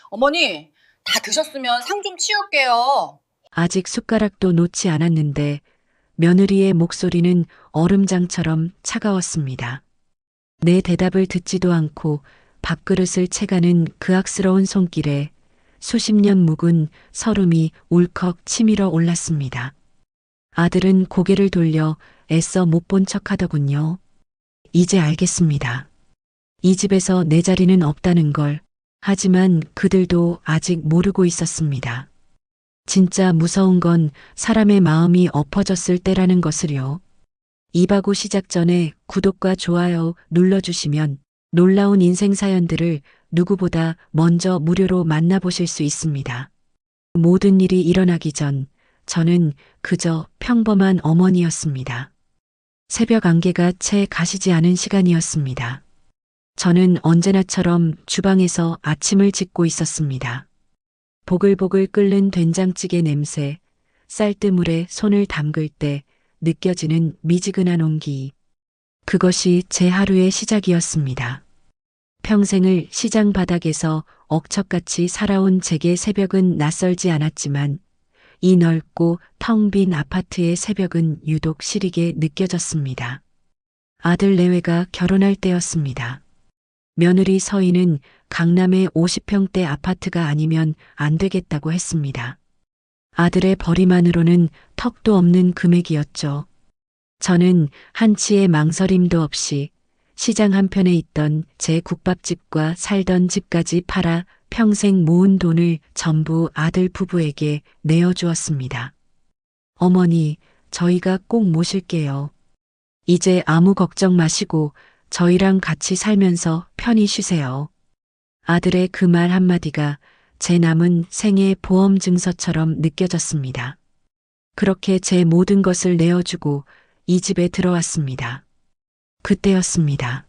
어머니, 다 드셨으면 상 좀 치울게요. 아직 숟가락도 놓지 않았는데 며느리의 목소리는 얼음장처럼 차가웠습니다. 내 대답을 듣지도 않고 밥그릇을 채가는 그 악스러운 손길에 수십 년 묵은 설움이 울컥 치밀어 올랐습니다. 아들은 고개를 돌려 애써 못 본 척 하더군요. 이제 알겠습니다. 이 집에서 내 자리는 없다는 걸. 하지만 그들도 아직 모르고 있었습니다. 진짜 무서운 건 사람의 마음이 엎어졌을 때라는 것을요. 이바구 시작 전에 구독과 좋아요 눌러주시면 놀라운 인생 사연들을 누구보다 먼저 무료로 만나보실 수 있습니다. 모든 일이 일어나기 전 저는 그저 평범한 어머니였습니다. 새벽 안개가 채 가시지 않은 시간이었습니다. 저는 언제나처럼 주방에서 아침을 짓고 있었습니다. 보글보글 끓는 된장찌개 냄새, 쌀뜨물에 손을 담글 때 느껴지는 미지근한 온기. 그것이 제 하루의 시작이었습니다. 평생을 시장 바닥에서 억척같이 살아온 제게 새벽은 낯설지 않았지만 이 넓고 텅 빈 아파트의 새벽은 유독 시리게 느껴졌습니다. 아들 내외가 결혼할 때였습니다. 며느리 서희는 강남의 50평대 아파트가 아니면 안 되겠다고 했습니다. 아들의 벌이만으로는 턱도 없는 금액이었죠. 저는 한치의 망설임도 없이 시장 한편에 있던 제 국밥집과 살던 집까지 팔아 평생 모은 돈을 전부 아들 부부에게 내어주었습니다. 어머니, 저희가 꼭 모실게요. 이제 아무 걱정 마시고 저희랑 같이 살면서 편히 쉬세요. 아들의 그 말 한마디가 제 남은 생애 보험 증서처럼 느껴졌습니다. 그렇게 제 모든 것을 내어주고 이 집에 들어왔습니다. 그때였습니다.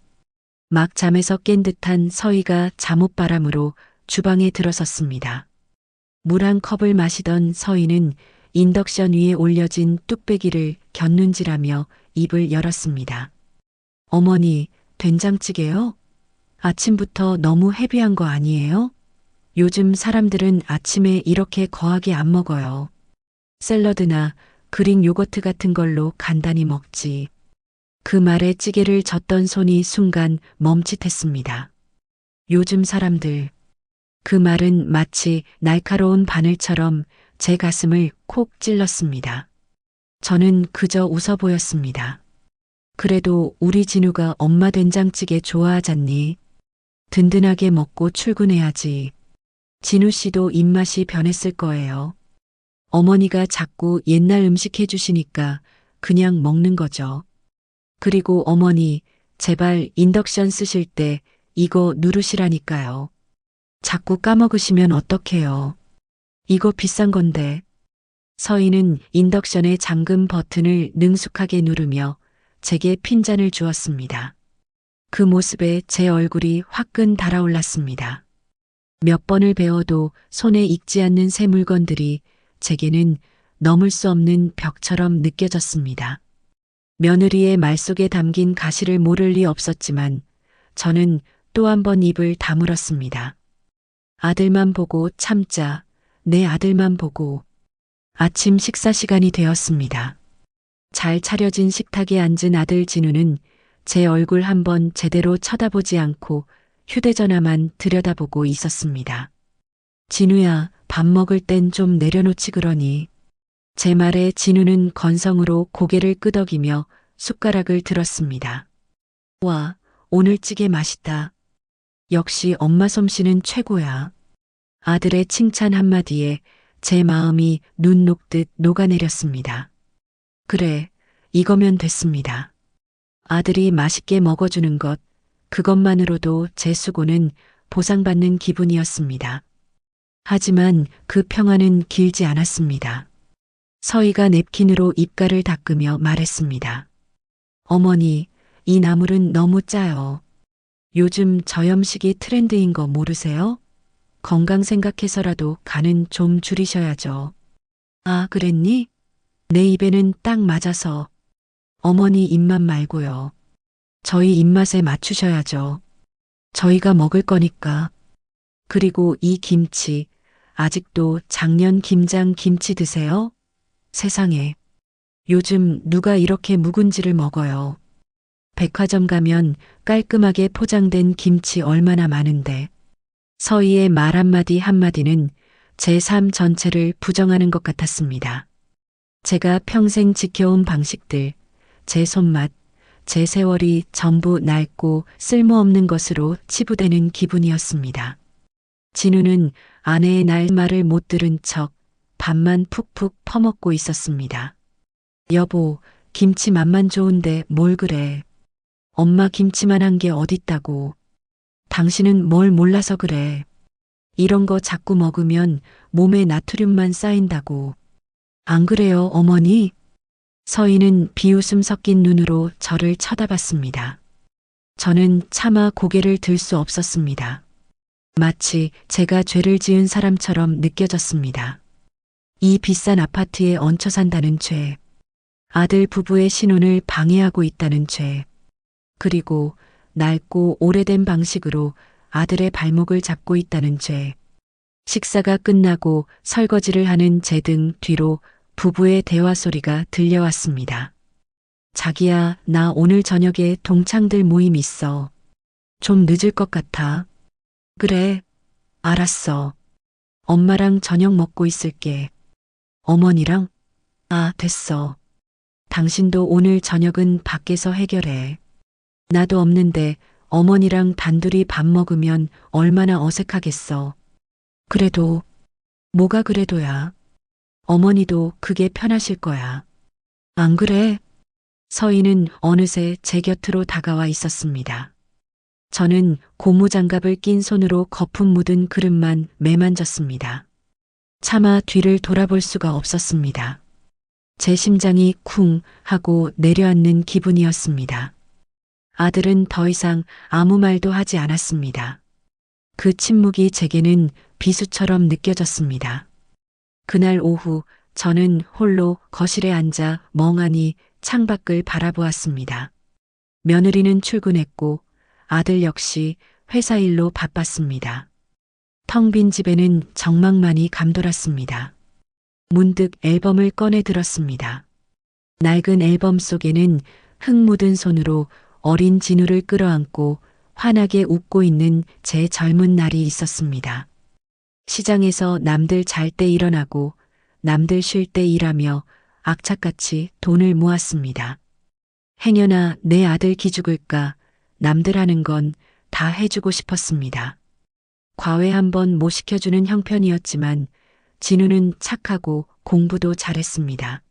막 잠에서 깬 듯한 서희가 잠옷바람으로 주방에 들어섰습니다. 물 한 컵을 마시던 서희는 인덕션 위에 올려진 뚝배기를 곁눈질하며 입을 열었습니다. 어머니, 된장찌개요? 아침부터 너무 헤비한 거 아니에요? 요즘 사람들은 아침에 이렇게 거하게 안 먹어요. 샐러드나 그릭 요거트 같은 걸로 간단히 먹지. 그 말에 찌개를 젓던 손이 순간 멈칫했습니다. 요즘 사람들. 그 말은 마치 날카로운 바늘처럼 제 가슴을 콕 찔렀습니다. 저는 그저 웃어 보였습니다. 그래도 우리 진우가 엄마 된장찌개 좋아하잖니. 든든하게 먹고 출근해야지. 진우 씨도 입맛이 변했을 거예요. 어머니가 자꾸 옛날 음식 해주시니까 그냥 먹는 거죠. 그리고 어머니, 제발 인덕션 쓰실 때 이거 누르시라니까요. 자꾸 까먹으시면 어떡해요. 이거 비싼 건데. 서희는 인덕션의 잠금 버튼을 능숙하게 누르며 제게 핀잔을 주었습니다. 그 모습에 제 얼굴이 화끈 달아올랐습니다. 몇 번을 배워도 손에 익지 않는 새 물건들이 제게는 넘을 수 없는 벽처럼 느껴졌습니다. 며느리의 말 속에 담긴 가시를 모를 리 없었지만 저는 또 한 번 입을 다물었습니다. 아들만 보고 참자, 내 아들만 보고. 아침 식사 시간이 되었습니다. 잘 차려진 식탁에 앉은 아들 진우는 제 얼굴 한번 제대로 쳐다보지 않고 휴대전화만 들여다보고 있었습니다. 진우야, 밥 먹을 땐 좀 내려놓지 그러니. 제 말에 진우는 건성으로 고개를 끄덕이며 숟가락을 들었습니다. 와, 오늘 찌개 맛있다. 역시 엄마 솜씨는 최고야. 아들의 칭찬 한마디에 제 마음이 눈 녹듯 녹아내렸습니다. 그래, 이거면 됐습니다. 아들이 맛있게 먹어주는 것, 그것만으로도 제 수고는 보상받는 기분이었습니다. 하지만 그 평화는 길지 않았습니다. 서희가 냅킨으로 입가를 닦으며 말했습니다. 어머니, 이 나물은 너무 짜요. 요즘 저염식이 트렌드인 거 모르세요? 건강 생각해서라도 간은 좀 줄이셔야죠. 아, 그랬니? 내 입에는 딱 맞아서. 어머니 입맛 말고요. 저희 입맛에 맞추셔야죠. 저희가 먹을 거니까. 그리고 이 김치, 아직도 작년 김장 김치 드세요? 세상에. 요즘 누가 이렇게 묵은지를 먹어요. 백화점 가면 깔끔하게 포장된 김치 얼마나 많은데. 서희의 말 한마디 한마디는 제 삶 전체를 부정하는 것 같았습니다. 제가 평생 지켜온 방식들, 제 손맛, 제 세월이 전부 낡고 쓸모없는 것으로 치부되는 기분이었습니다. 진우는 아내의 날 말을 못 들은 척 밥만 푹푹 퍼먹고 있었습니다. 여보, 김치 맛만 좋은데 뭘 그래. 엄마 김치만 한 게 어딨다고. 당신은 뭘 몰라서 그래. 이런 거 자꾸 먹으면 몸에 나트륨만 쌓인다고. 안 그래요, 어머니? 서희는 비웃음 섞인 눈으로 저를 쳐다봤습니다. 저는 차마 고개를 들 수 없었습니다. 마치 제가 죄를 지은 사람처럼 느껴졌습니다. 이 비싼 아파트에 얹혀 산다는 죄, 아들 부부의 신혼을 방해하고 있다는 죄, 그리고 낡고 오래된 방식으로 아들의 발목을 잡고 있다는 죄. 식사가 끝나고 설거지를 하는 제 등 뒤로 부부의 대화 소리가 들려왔습니다. 자기야, 나 오늘 저녁에 동창들 모임 있어. 좀 늦을 것 같아. 그래, 알았어. 엄마랑 저녁 먹고 있을게. 어머니랑? 아, 됐어. 당신도 오늘 저녁은 밖에서 해결해. 나도 없는데 어머니랑 단둘이 밥 먹으면 얼마나 어색하겠어. 그래도, 뭐가 그래도야. 어머니도 그게 편하실 거야. 안 그래? 서희는 어느새 제 곁으로 다가와 있었습니다. 저는 고무장갑을 낀 손으로 거품 묻은 그릇만 매만졌습니다. 차마 뒤를 돌아볼 수가 없었습니다. 제 심장이 쿵 하고 내려앉는 기분이었습니다. 아들은 더 이상 아무 말도 하지 않았습니다. 그 침묵이 제게는 비수처럼 느껴졌습니다. 그날 오후 저는 홀로 거실에 앉아 멍하니 창밖을 바라보았습니다. 며느리는 출근했고 아들 역시 회사 일로 바빴습니다. 텅 빈 집에는 정막만이 감돌았습니다. 문득 앨범을 꺼내 들었습니다. 낡은 앨범 속에는 흙 묻은 손으로 어린 진우를 끌어안고 환하게 웃고 있는 제 젊은 날이 있었습니다. 시장에서 남들 잘 때 일어나고 남들 쉴 때 일하며 악착같이 돈을 모았습니다. 행여나 내 아들 기죽을까 남들 하는 건 다 해주고 싶었습니다. 과외 한번 못 시켜주는 형편이었지만 진우는 착하고 공부도 잘했습니다.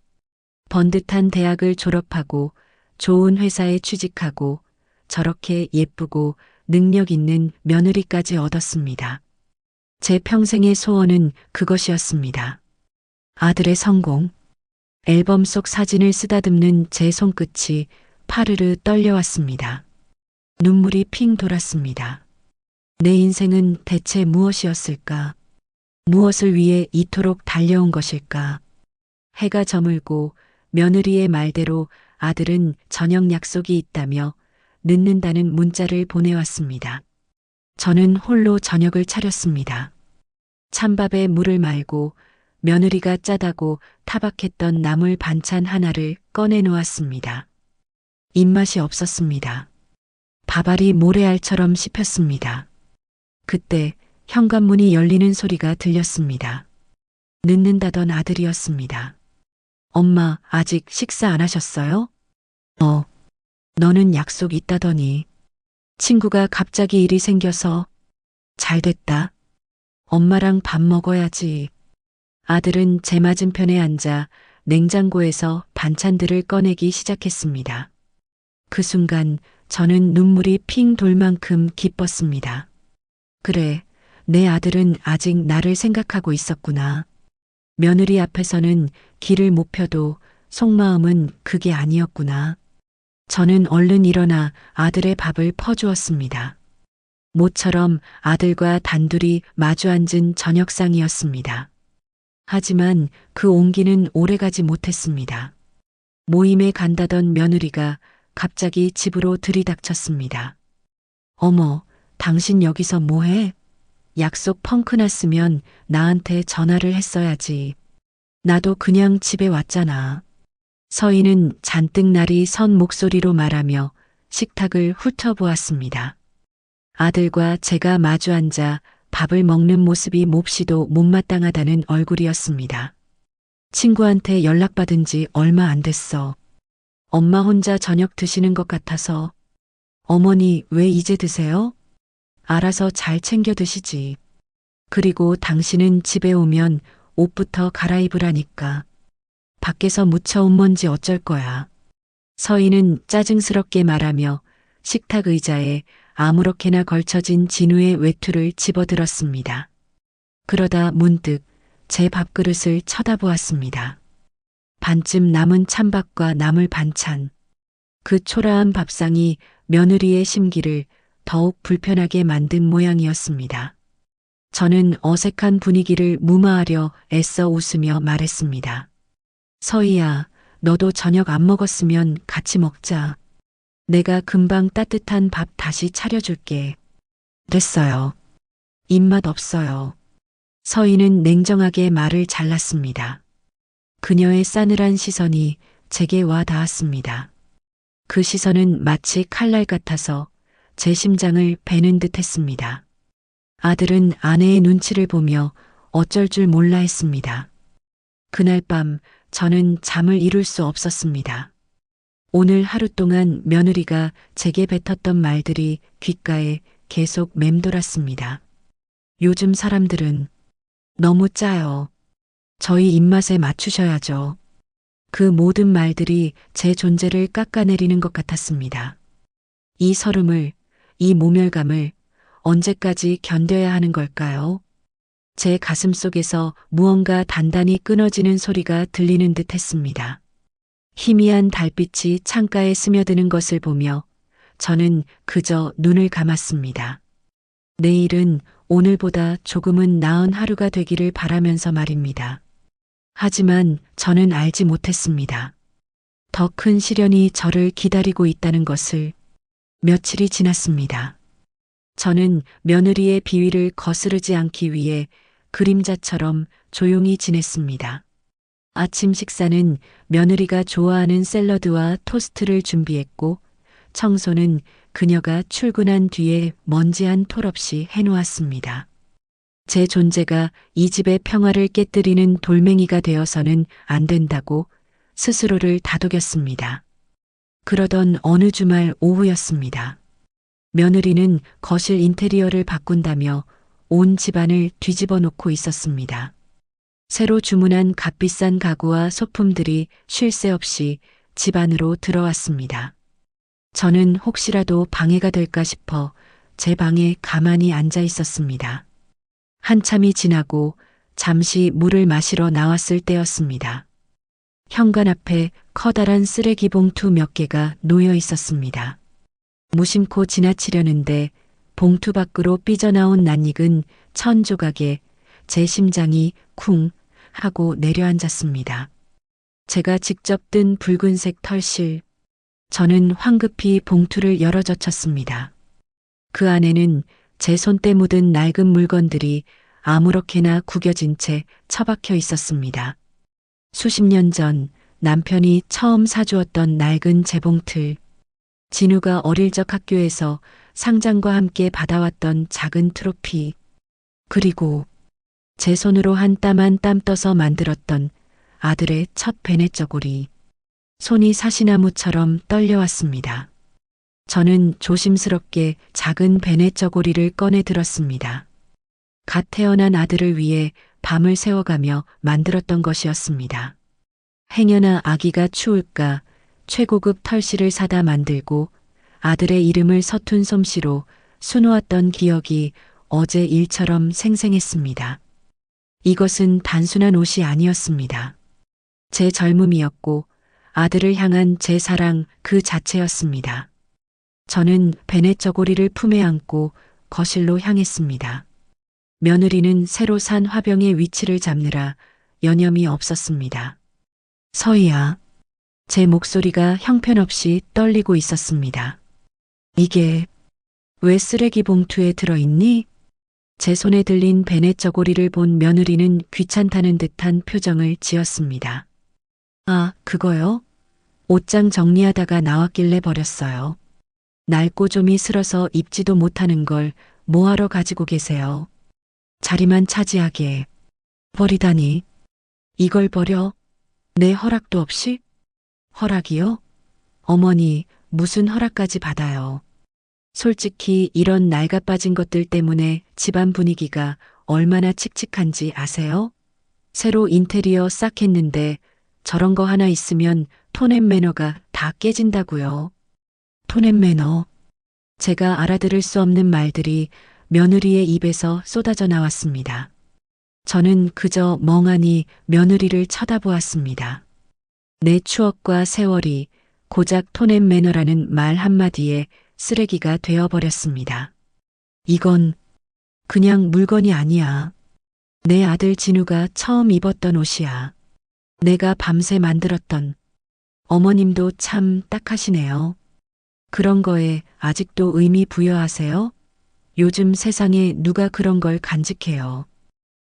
번듯한 대학을 졸업하고 좋은 회사에 취직하고 저렇게 예쁘고 능력 있는 며느리까지 얻었습니다. 제 평생의 소원은 그것이었습니다. 아들의 성공. 앨범 속 사진을 쓰다듬는 제 손끝이 파르르 떨려왔습니다. 눈물이 핑 돌았습니다. 내 인생은 대체 무엇이었을까? 무엇을 위해 이토록 달려온 것일까? 해가 저물고 며느리의 말대로 아들은 저녁 약속이 있다며 늦는다는 문자를 보내왔습니다. 저는 홀로 저녁을 차렸습니다. 찬밥에 물을 말고 며느리가 짜다고 타박했던 나물 반찬 하나를 꺼내 놓았습니다. 입맛이 없었습니다. 밥알이 모래알처럼 씹혔습니다. 그때 현관문이 열리는 소리가 들렸습니다. 늦는다던 아들이었습니다. 엄마, 아직 식사 안 하셨어요? 너는 약속 있다더니. 친구가 갑자기 일이 생겨서. 잘 됐다. 엄마랑 밥 먹어야지. 아들은 제 맞은편에 앉아 냉장고에서 반찬들을 꺼내기 시작했습니다. 그 순간 저는 눈물이 핑 돌 만큼 기뻤습니다. 그래, 내 아들은 아직 나를 생각하고 있었구나. 며느리 앞에서는 길을 못 펴도 속마음은 그게 아니었구나. 저는 얼른 일어나 아들의 밥을 퍼주었습니다. 모처럼 아들과 단둘이 마주 앉은 저녁상이었습니다. 하지만 그 온기는 오래가지 못했습니다. 모임에 간다던 며느리가 갑자기 집으로 들이닥쳤습니다. 어머, 당신 여기서 뭐해? 약속 펑크 났으면 나한테 전화를 했어야지. 나도 그냥 집에 왔잖아. 서희는 잔뜩 날이 선 목소리로 말하며 식탁을 훑어보았습니다. 아들과 제가 마주 앉아 밥을 먹는 모습이 몹시도 못마땅하다는 얼굴이었습니다. 친구한테 연락받은 지 얼마 안 됐어. 엄마 혼자 저녁 드시는 것 같아서. 어머니 왜 이제 드세요? 알아서 잘 챙겨 드시지. 그리고 당신은 집에 오면 옷부터 갈아입으라니까. 밖에서 묻혀온 먼지 어쩔 거야. 서희는 짜증스럽게 말하며 식탁 의자에 아무렇게나 걸쳐진 진우의 외투를 집어들었습니다. 그러다 문득 제 밥그릇을 쳐다보았습니다. 반쯤 남은 찬밥과 나물 반찬. 그 초라한 밥상이 며느리의 심기를 더욱 불편하게 만든 모양이었습니다. 저는 어색한 분위기를 무마하려 애써 웃으며 말했습니다. 서희야, 너도 저녁 안 먹었으면 같이 먹자. 내가 금방 따뜻한 밥 다시 차려줄게. 됐어요. 입맛 없어요. 서희는 냉정하게 말을 잘랐습니다. 그녀의 싸늘한 시선이 제게 와 닿았습니다. 그 시선은 마치 칼날 같아서 제 심장을 베는 듯 했습니다. 아들은 아내의 눈치를 보며 어쩔 줄 몰라 했습니다. 그날 밤 저는 잠을 이룰 수 없었습니다. 오늘 하루 동안 며느리가 제게 뱉었던 말들이 귓가에 계속 맴돌았습니다. 요즘 사람들은 너무 짜요. 저희 입맛에 맞추셔야죠. 그 모든 말들이 제 존재를 깎아내리는 것 같았습니다. 이 서름을, 이 모멸감을 언제까지 견뎌야 하는 걸까요? 제 가슴 속에서 무언가 단단히 끊어지는 소리가 들리는 듯 했습니다. 희미한 달빛이 창가에 스며드는 것을 보며 저는 그저 눈을 감았습니다. 내일은 오늘보다 조금은 나은 하루가 되기를 바라면서 말입니다. 하지만 저는 알지 못했습니다. 더 큰 시련이 저를 기다리고 있다는 것을. 며칠이 지났습니다. 저는 며느리의 비위를 거스르지 않기 위해 그림자처럼 조용히 지냈습니다. 아침 식사는 며느리가 좋아하는 샐러드와 토스트를 준비했고 청소는 그녀가 출근한 뒤에 먼지한 톨 없이 해놓았습니다. 제 존재가 이 집의 평화를 깨뜨리는 돌멩이가 되어서는 안 된다고 스스로를 다독였습니다. 그러던 어느 주말 오후였습니다. 며느리는 거실 인테리어를 바꾼다며 온 집안을 뒤집어 놓고 있었습니다. 새로 주문한 값비싼 가구와 소품들이 쉴 새 없이 집 안으로 들어왔습니다. 저는 혹시라도 방해가 될까 싶어 제 방에 가만히 앉아 있었습니다. 한참이 지나고 잠시 물을 마시러 나왔을 때였습니다. 현관 앞에 커다란 쓰레기 봉투 몇 개가 놓여 있었습니다. 무심코 지나치려는데 봉투 밖으로 삐져나온 낯익은 천 조각에 제 심장이 쿵 하고 내려앉았습니다. 제가 직접 뜬 붉은색 털실. 저는 황급히 봉투를 열어젖혔습니다. 그 안에는 제 손때 묻은 낡은 물건들이 아무렇게나 구겨진 채 처박혀 있었습니다. 수십 년 전 남편이 처음 사주었던 낡은 재봉틀. 진우가 어릴 적 학교에서 상장과 함께 받아왔던 작은 트로피. 그리고 제 손으로 한 땀 한 땀 떠서 만들었던 아들의 첫 베네저고리. 손이 사시나무처럼 떨려왔습니다. 저는 조심스럽게 작은 베네저고리를 꺼내 들었습니다. 갓 태어난 아들을 위해 밤을 새워가며 만들었던 것이었습니다. 행여나 아기가 추울까 최고급 털실을 사다 만들고 아들의 이름을 서툰 솜씨로 수놓았던 기억이 어제 일처럼 생생했습니다. 이것은 단순한 옷이 아니었습니다. 제 젊음이었고 아들을 향한 제 사랑 그 자체였습니다. 저는 베네저고리를 품에 안고 거실로 향했습니다. 며느리는 새로 산 화병의 위치를 잡느라 여념이 없었습니다. 서희야. 제 목소리가 형편없이 떨리고 있었습니다. 이게 왜 쓰레기 봉투에 들어있니? 제 손에 들린 베넷 저고리를 본 며느리는 귀찮다는 듯한 표정을 지었습니다. 아, 그거요? 옷장 정리하다가 나왔길래 버렸어요. 낡고 좀이 슬어서 입지도 못하는 걸 뭐하러 가지고 계세요? 자리만 차지하게. 버리다니. 이걸 버려? 내 허락도 없이? 허락이요? 어머니, 무슨 허락까지 받아요. 솔직히 이런 낡아빠진 것들 때문에 집안 분위기가 얼마나 칙칙한지 아세요? 새로 인테리어 싹 했는데 저런 거 하나 있으면 톤앤 매너가 다 깨진다고요. 톤앤 매너. 제가 알아들을 수 없는 말들이 며느리의 입에서 쏟아져 나왔습니다. 저는 그저 멍하니 며느리를 쳐다보았습니다. 내 추억과 세월이 고작 톤앤 매너라는 말 한마디에 쓰레기가 되어버렸습니다. 이건 그냥 물건이 아니야. 내 아들 진우가 처음 입었던 옷이야. 내가 밤새 만들었던. 어머님도 참 딱하시네요. 그런 거에 아직도 의미 부여하세요? 요즘 세상에 누가 그런 걸 간직해요.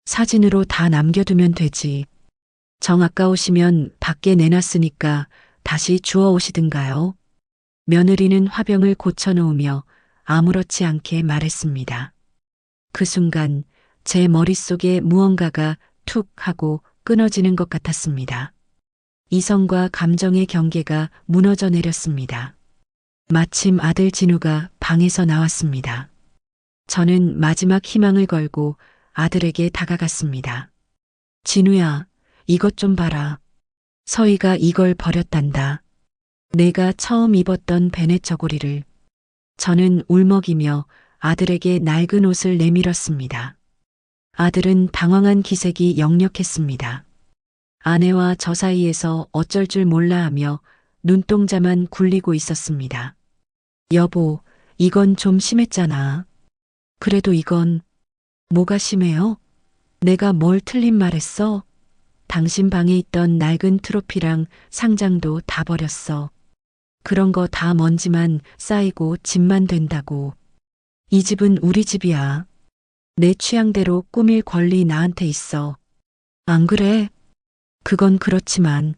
사진으로 다 남겨두면 되지. 정 아까우시면 밖에 내놨으니까 다시 주워 오시든가요. 며느리는 화병을 고쳐놓으며 아무렇지 않게 말했습니다. 그 순간 제 머릿속에 무언가가 툭 하고 끊어지는 것 같았습니다. 이성과 감정의 경계가 무너져 내렸습니다. 마침 아들 진우가 방에서 나왔습니다. 저는 마지막 희망을 걸고 아들에게 다가갔습니다. 진우야, 이것 좀 봐라. 서희가 이걸 버렸단다. 내가 처음 입었던 베넷 저고리를. 저는 울먹이며 아들에게 낡은 옷을 내밀었습니다. 아들은 당황한 기색이 역력했습니다. 아내와 저 사이에서 어쩔 줄 몰라 하며 눈동자만 굴리고 있었습니다. 여보, 이건 좀 심했잖아. 그래도 이건 뭐가 심해요? 내가 뭘 틀린 말했어? 당신 방에 있던 낡은 트로피랑 상장도 다 버렸어. 그런 거 다 먼지만 쌓이고 짐만 된다고. 이 집은 우리 집이야. 내 취향대로 꾸밀 권리 나한테 있어. 안 그래? 그건 그렇지만.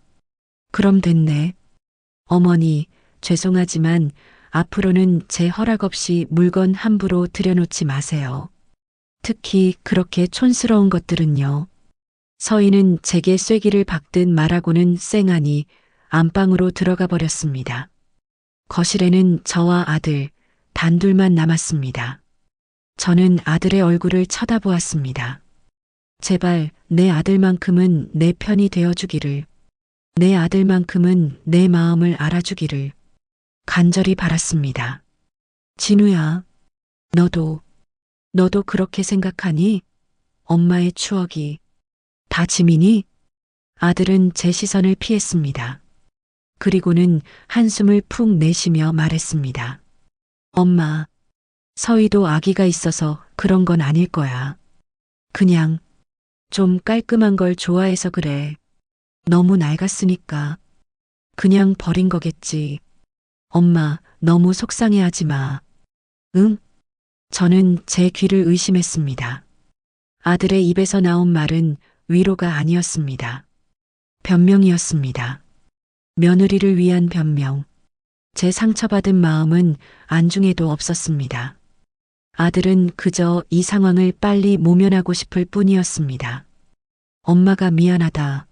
그럼 됐네. 어머니, 죄송하지만 앞으로는 제 허락 없이 물건 함부로 들여놓지 마세요. 특히 그렇게 촌스러운 것들은요. 서희는 제게 쐐기를 박듯 말하고는 쌩하니 안방으로 들어가 버렸습니다. 거실에는 저와 아들, 단둘만 남았습니다. 저는 아들의 얼굴을 쳐다보았습니다. 제발 내 아들만큼은 내 편이 되어주기를, 내 아들만큼은 내 마음을 알아주기를 간절히 바랐습니다. 진우야, 너도 그렇게 생각하니? 엄마의 추억이 다 짐이니? 아들은 제 시선을 피했습니다. 그리고는 한숨을 푹 내쉬며 말했습니다. 엄마, 서희도 아기가 있어서 그런 건 아닐 거야. 그냥 좀 깔끔한 걸 좋아해서 그래. 너무 낡았으니까. 그냥 버린 거겠지. 엄마, 너무 속상해하지 마. 응? 저는 제 귀를 의심했습니다. 아들의 입에서 나온 말은 위로가 아니었습니다. 변명이었습니다. 며느리를 위한 변명. 제 상처받은 마음은 안중에도 없었습니다. 아들은 그저 이 상황을 빨리 모면하고 싶을 뿐이었습니다. 엄마가 미안하다.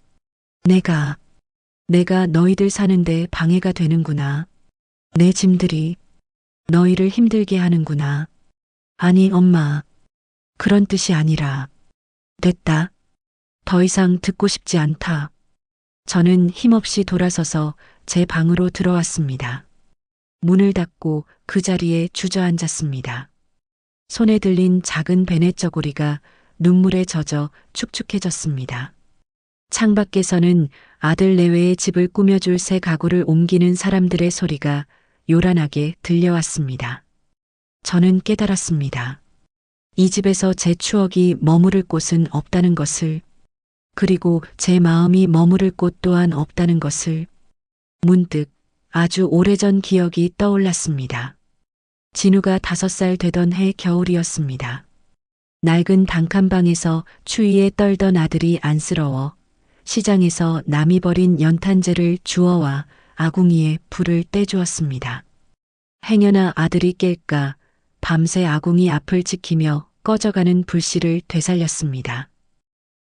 내가 너희들 사는데 방해가 되는구나. 내 짐들이 너희를 힘들게 하는구나. 아니, 엄마. 그런 뜻이 아니라. 됐다. 더 이상 듣고 싶지 않다. 저는 힘없이 돌아서서 제 방으로 들어왔습니다. 문을 닫고 그 자리에 주저앉았습니다. 손에 들린 작은 베넷 저고리가 눈물에 젖어 축축해졌습니다. 창밖에서는 아들 내외의 집을 꾸며줄 새 가구를 옮기는 사람들의 소리가 요란하게 들려왔습니다. 저는 깨달았습니다. 이 집에서 제 추억이 머무를 곳은 없다는 것을, 그리고 제 마음이 머무를 곳 또한 없다는 것을. 문득 아주 오래전 기억이 떠올랐습니다. 진우가 5살 되던 해 겨울이었습니다. 낡은 단칸방에서 추위에 떨던 아들이 안쓰러워 시장에서 남이 버린 연탄재를 주워와 아궁이에 불을 떼주었습니다. 행여나 아들이 깰까 밤새 아궁이 앞을 지키며 꺼져가는 불씨를 되살렸습니다.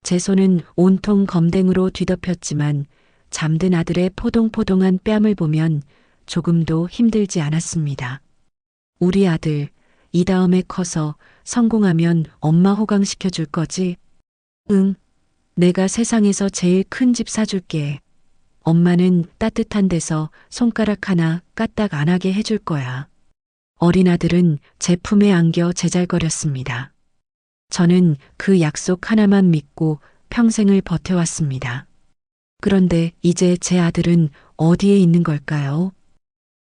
제 손은 온통 검댕으로 뒤덮였지만 잠든 아들의 포동포동한 뺨을 보면 조금도 힘들지 않았습니다. 우리 아들, 이 다음에 커서 성공하면 엄마 호강시켜 줄 거지? 응, 내가 세상에서 제일 큰 집 사줄게. 엄마는 따뜻한 데서 손가락 하나 까딱 안 하게 해줄 거야. 어린 아들은 제 품에 안겨 제잘거렸습니다. 저는 그 약속 하나만 믿고 평생을 버텨왔습니다. 그런데 이제 제 아들은 어디에 있는 걸까요?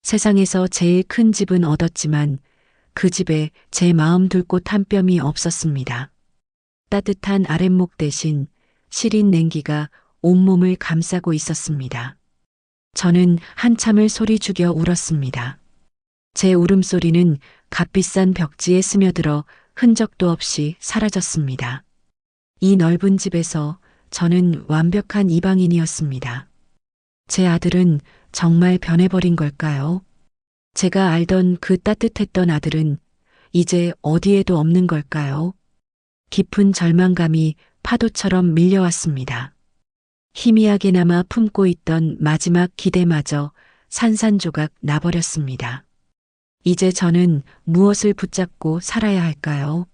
세상에서 제일 큰 집은 얻었지만 그 집에 제 마음 둘 곳 한 뼘이 없었습니다. 따뜻한 아랫목 대신 시린 냉기가 온몸을 감싸고 있었습니다. 저는 한참을 소리 죽여 울었습니다. 제 울음소리는 값비싼 벽지에 스며들어 흔적도 없이 사라졌습니다. 이 넓은 집에서 저는 완벽한 이방인이었습니다. 제 아들은 정말 변해버린 걸까요? 제가 알던 그 따뜻했던 아들은 이제 어디에도 없는 걸까요? 깊은 절망감이 파도처럼 밀려왔습니다. 희미하게나마 품고 있던 마지막 기대마저 산산조각 나버렸습니다. 이제 저는 무엇을 붙잡고 살아야 할까요?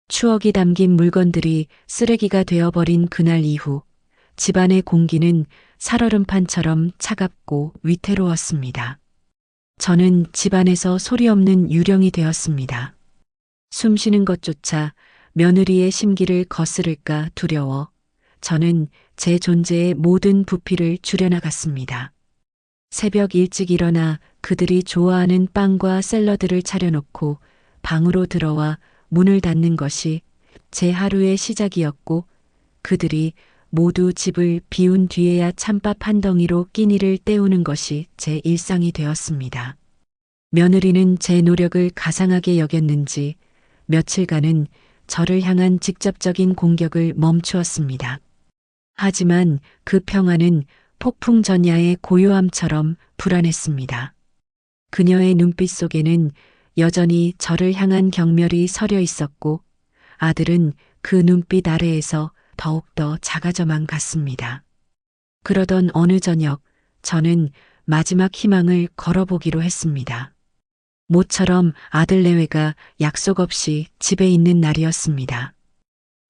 추억이 담긴 물건들이 쓰레기가 되어버린 그날 이후 집안의 공기는 살얼음판처럼 차갑고 위태로웠습니다. 저는 집안에서 소리 없는 유령이 되었습니다. 숨쉬는 것조차 며느리의 심기를 거스를까 두려워 저는 제 존재의 모든 부피를 줄여나갔습니다. 새벽 일찍 일어나 그들이 좋아하는 빵과 샐러드를 차려놓고 방으로 들어와 문을 닫는 것이 제 하루의 시작이었고 그들이 모두 집을 비운 뒤에야 찬밥 한 덩이로 끼니를 때우는 것이 제 일상이 되었습니다. 며느리는 제 노력을 가상하게 여겼는지 며칠간은 저를 향한 직접적인 공격을 멈추었습니다. 하지만 그 평화는 폭풍 전야의 고요함처럼 불안했습니다. 그녀의 눈빛 속에는 여전히 저를 향한 경멸이 서려 있었고 아들은 그 눈빛 아래에서 더욱더 작아져만 갔습니다. 그러던 어느 저녁 저는 마지막 희망을 걸어보기로 했습니다. 모처럼 아들 내외가 약속 없이 집에 있는 날이었습니다.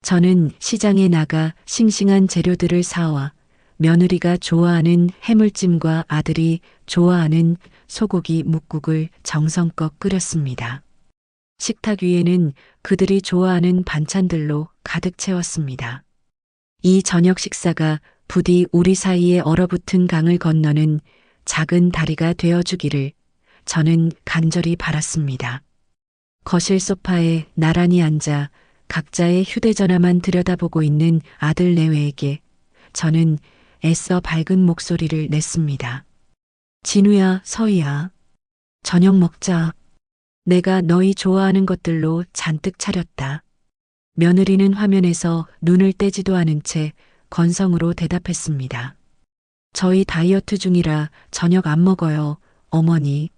저는 시장에 나가 싱싱한 재료들을 사와 며느리가 좋아하는 해물찜과 아들이 좋아하는 소고기 묵국을 정성껏 끓였습니다. 식탁 위에는 그들이 좋아하는 반찬들로 가득 채웠습니다. 이 저녁 식사가 부디 우리 사이에 얼어붙은 강을 건너는 작은 다리가 되어주기를 저는 간절히 바랐습니다. 거실 소파에 나란히 앉아 각자의 휴대전화만 들여다보고 있는 아들 내외에게 저는 애써 밝은 목소리를 냈습니다. 진우야, 서희야. 저녁 먹자. 내가 너희 좋아하는 것들로 잔뜩 차렸다. 며느리는 화면에서 눈을 떼지도 않은 채 건성으로 대답했습니다. 저희 다이어트 중이라 저녁 안 먹어요, 어머니.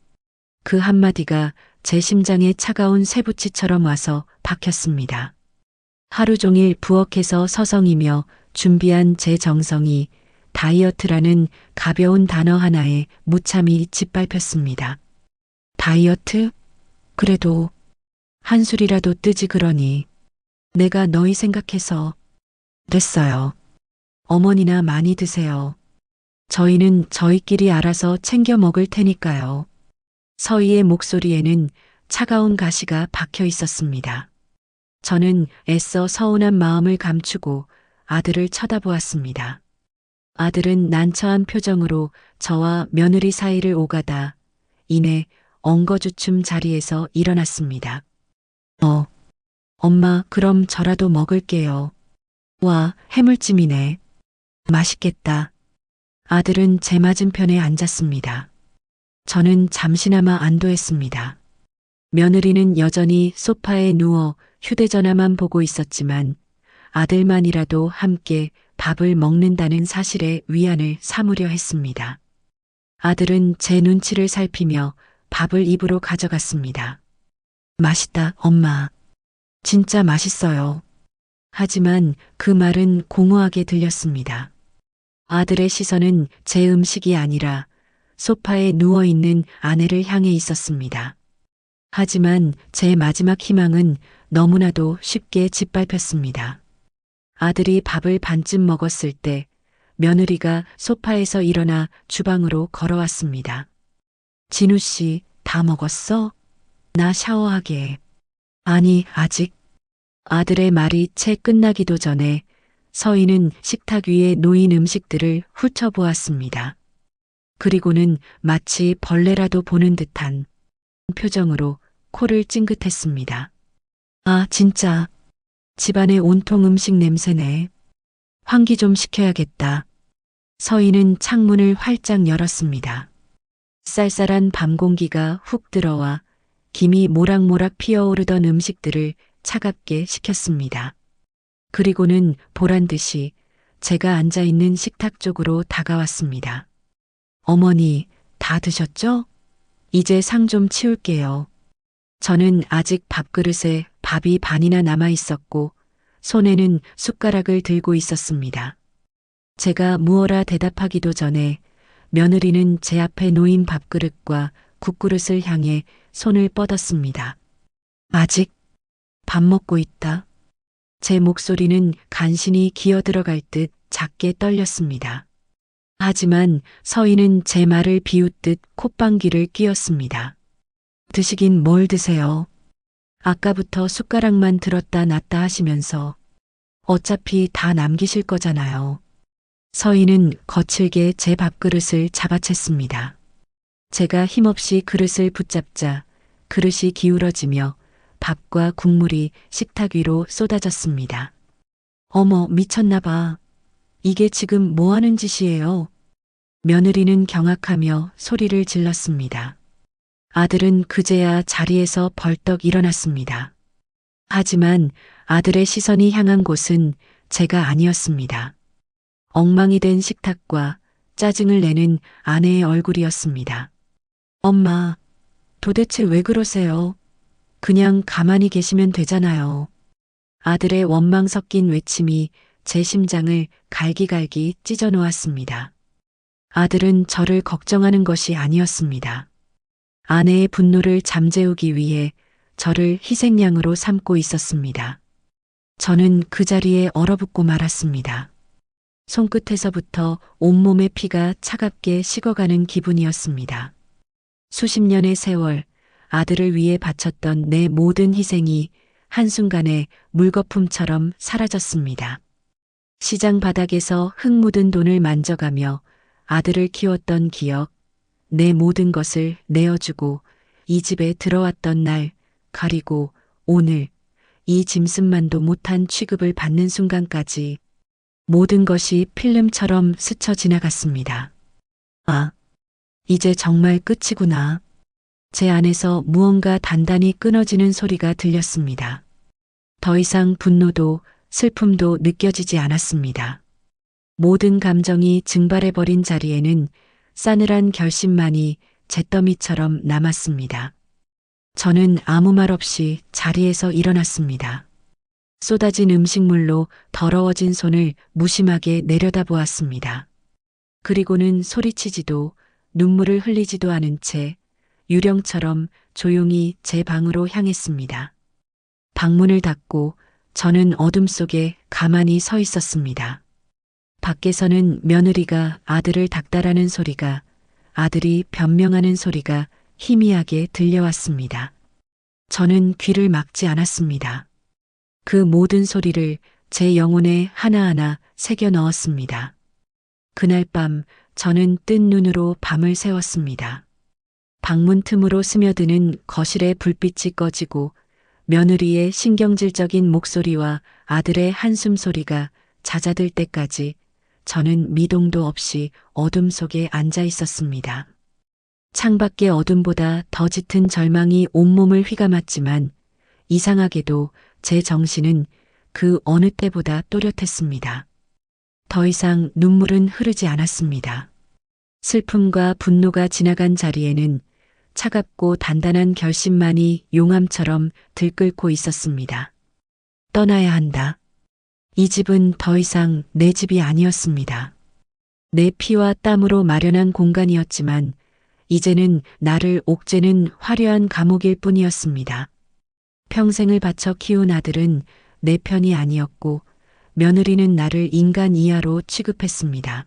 그 한마디가 제 심장에 차가운 쇠붙이처럼 와서 박혔습니다. 하루 종일 부엌에서 서성이며 준비한 제 정성이 다이어트라는 가벼운 단어 하나에 무참히 짓밟혔습니다. 다이어트? 그래도 한술이라도 뜨지 그러니. 내가 너희 생각해서. 됐어요. 어머니나 많이 드세요. 저희는 저희끼리 알아서 챙겨 먹을 테니까요. 서희의 목소리에는 차가운 가시가 박혀 있었습니다. 저는 애써 서운한 마음을 감추고 아들을 쳐다보았습니다. 아들은 난처한 표정으로 저와 며느리 사이를 오가다 이내 엉거주춤 자리에서 일어났습니다. 엄마, 그럼 저라도 먹을게요. 와, 해물찜이네. 맛있겠다. 아들은 제 맞은편에 앉았습니다. 저는 잠시나마 안도했습니다. 며느리는 여전히 소파에 누워 휴대전화만 보고 있었지만 아들만이라도 함께 밥을 먹는다는 사실에 위안을 삼으려 했습니다. 아들은 제 눈치를 살피며 밥을 입으로 가져갔습니다. 맛있다, 엄마. 진짜 맛있어요. 하지만 그 말은 공허하게 들렸습니다. 아들의 시선은 제 음식이 아니라 소파에 누워있는 아내를 향해 있었습니다. 하지만 제 마지막 희망은 너무나도 쉽게 짓밟혔습니다. 아들이 밥을 반쯤 먹었을 때 며느리가 소파에서 일어나 주방으로 걸어왔습니다. 진우 씨, 다 먹었어? 나 샤워하게. 아니, 아직. 아들의 말이 채 끝나기도 전에 서희는 식탁 위에 놓인 음식들을 훑어보았습니다. 그리고는 마치 벌레라도 보는 듯한 표정으로 코를 찡긋했습니다. 아, 진짜. 집안에 온통 음식 냄새네. 환기 좀 시켜야겠다. 서희는 창문을 활짝 열었습니다. 쌀쌀한 밤 공기가 훅 들어와 김이 모락모락 피어오르던 음식들을 차갑게 식혔습니다. 그리고는 보란 듯이 제가 앉아있는 식탁 쪽으로 다가왔습니다. 어머니, 다 드셨죠? 이제 상 좀 치울게요. 저는 아직 밥그릇에 밥이 반이나 남아 있었고 손에는 숟가락을 들고 있었습니다. 제가 무어라 대답하기도 전에 며느리는 제 앞에 놓인 밥그릇과 국그릇을 향해 손을 뻗었습니다. 아직 밥 먹고 있다. 제 목소리는 간신히 기어 들어갈 듯 작게 떨렸습니다. 하지만 서희는 제 말을 비웃듯 콧방귀를 뀌었습니다. 드시긴 뭘 드세요? 아까부터 숟가락만 들었다 놨다 하시면서 어차피 다 남기실 거잖아요. 서희는 거칠게 제 밥그릇을 잡아챘습니다. 제가 힘없이 그릇을 붙잡자 그릇이 기울어지며 밥과 국물이 식탁 위로 쏟아졌습니다. 어머, 미쳤나 봐. 이게 지금 뭐 하는 짓이에요? 며느리는 경악하며 소리를 질렀습니다. 아들은 그제야 자리에서 벌떡 일어났습니다. 하지만 아들의 시선이 향한 곳은 제가 아니었습니다. 엉망이 된 식탁과 짜증을 내는 아내의 얼굴이었습니다. 엄마, 도대체 왜 그러세요? 그냥 가만히 계시면 되잖아요. 아들의 원망 섞인 외침이 제 심장을 갈기갈기 찢어 놓았습니다. 아들은 저를 걱정하는 것이 아니었습니다. 아내의 분노를 잠재우기 위해 저를 희생양으로 삼고 있었습니다. 저는 그 자리에 얼어붙고 말았습니다. 손끝에서부터 온몸의 피가 차갑게 식어가는 기분이었습니다. 수십 년의 세월, 아들을 위해 바쳤던 내 모든 희생이 한순간에 물거품처럼 사라졌습니다. 시장 바닥에서 흙 묻은 돈을 만져가며 아들을 키웠던 기억, 내 모든 것을 내어주고 이 집에 들어왔던 날, 가리고 오늘 이 짐승만도 못한 취급을 받는 순간까지 모든 것이 필름처럼 스쳐 지나갔습니다. 아, 이제 정말 끝이구나. 제 안에서 무언가 단단히 끊어지는 소리가 들렸습니다. 더 이상 분노도 슬픔도 느껴지지 않았습니다. 모든 감정이 증발해버린 자리에는 싸늘한 결심만이 잿더미처럼 남았습니다. 저는 아무 말 없이 자리에서 일어났습니다. 쏟아진 음식물로 더러워진 손을 무심하게 내려다보았습니다. 그리고는 소리치지도 눈물을 흘리지도 않은 채 유령처럼 조용히 제 방으로 향했습니다. 방문을 닫고 저는 어둠 속에 가만히 서 있었습니다. 밖에서는 며느리가 아들을 닥달하는 소리가, 아들이 변명하는 소리가 희미하게 들려왔습니다. 저는 귀를 막지 않았습니다. 그 모든 소리를 제 영혼에 하나하나 새겨 넣었습니다. 그날 밤 저는 뜬 눈으로 밤을 새웠습니다. 방문 틈으로 스며드는 거실의 불빛이 꺼지고 며느리의 신경질적인 목소리와 아들의 한숨 소리가 잦아들 때까지 저는 미동도 없이 어둠 속에 앉아 있었습니다. 창밖의 어둠보다 더 짙은 절망이 온몸을 휘감았지만 이상하게도 제 정신은 그 어느 때보다 또렷했습니다. 더 이상 눈물은 흐르지 않았습니다. 슬픔과 분노가 지나간 자리에는 차갑고 단단한 결심만이 용암처럼 들끓고 있었습니다. 떠나야 한다. 이 집은 더 이상 내 집이 아니었습니다. 내 피와 땀으로 마련한 공간이었지만 이제는 나를 옥죄는 화려한 감옥일 뿐이었습니다. 평생을 바쳐 키운 아들은 내 편이 아니었고 며느리는 나를 인간 이하로 취급했습니다.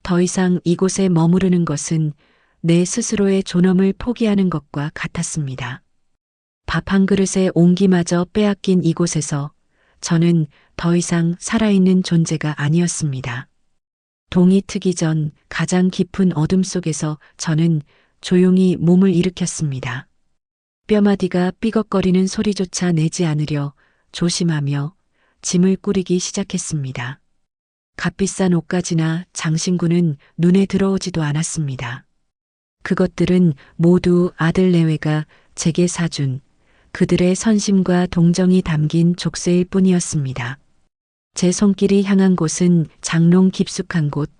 더 이상 이곳에 머무르는 것은 내 스스로의 존엄을 포기하는 것과 같았습니다. 밥 한 그릇의 온기마저 빼앗긴 이곳에서 저는 더 이상 살아있는 존재가 아니었습니다. 동이 트기 전 가장 깊은 어둠 속에서 저는 조용히 몸을 일으켰습니다. 뼈마디가 삐걱거리는 소리조차 내지 않으려 조심하며 짐을 꾸리기 시작했습니다. 값비싼 옷가지나 장신구는 눈에 들어오지도 않았습니다. 그것들은 모두 아들 내외가 제게 사준 그들의 선심과 동정이 담긴 족쇄일 뿐이었습니다. 제 손길이 향한 곳은 장롱 깊숙한 곳,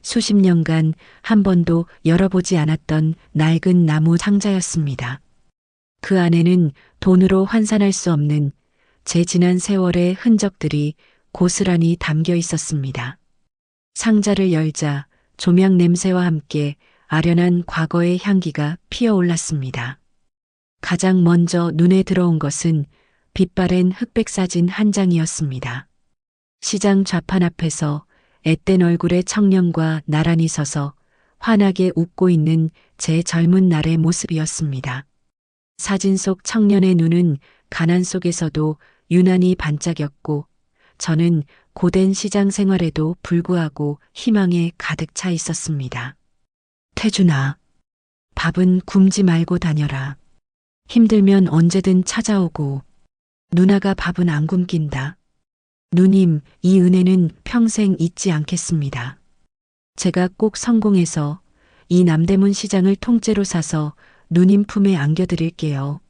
수십 년간 한 번도 열어보지 않았던 낡은 나무 상자였습니다. 그 안에는 돈으로 환산할 수 없는 제 지난 세월의 흔적들이 고스란히 담겨 있었습니다. 상자를 열자 조명 냄새와 함께 아련한 과거의 향기가 피어올랐습니다. 가장 먼저 눈에 들어온 것은 빛바랜 흑백 사진 한 장이었습니다. 시장 좌판 앞에서 앳된 얼굴의 청년과 나란히 서서 환하게 웃고 있는 제 젊은 날의 모습이었습니다. 사진 속 청년의 눈은 가난 속에서도 유난히 반짝였고 저는 고된 시장 생활에도 불구하고 희망에 가득 차 있었습니다. 태준아, 밥은 굶지 말고 다녀라. 힘들면 언제든 찾아오고 누나가 밥은 안 굶긴다. 누님, 이 은혜는 평생 잊지 않겠습니다. 제가 꼭 성공해서 이 남대문 시장을 통째로 사서 누님 품에 안겨드릴게요.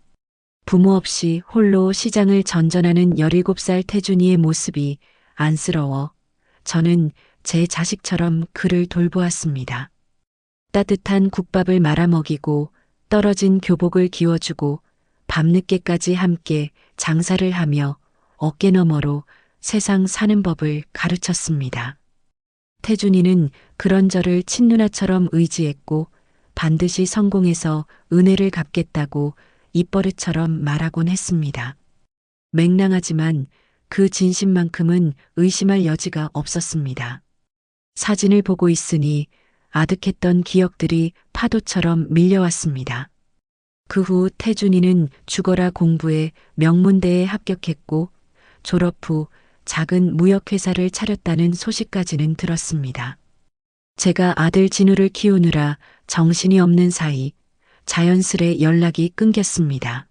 부모 없이 홀로 시장을 전전하는 17살 태준이의 모습이 안쓰러워 저는 제 자식처럼 그를 돌보았습니다. 따뜻한 국밥을 말아먹이고 떨어진 교복을 기워주고 밤늦게까지 함께 장사를 하며 어깨너머로 세상 사는 법을 가르쳤습니다. 태준이는 그런 저를 친누나처럼 의지했고 반드시 성공해서 은혜를 갚겠다고 입버릇처럼 말하곤 했습니다. 맹랑하지만 그 진심만큼은 의심할 여지가 없었습니다. 사진을 보고 있으니 아득했던 기억들이 파도처럼 밀려왔습니다. 그 후 태준이는 죽어라 공부에 명문대에 합격했고 졸업 후 작은 무역회사를 차렸다는 소식까지는 들었습니다. 제가 아들 진우를 키우느라 정신이 없는 사이 자연스레 연락이 끊겼습니다.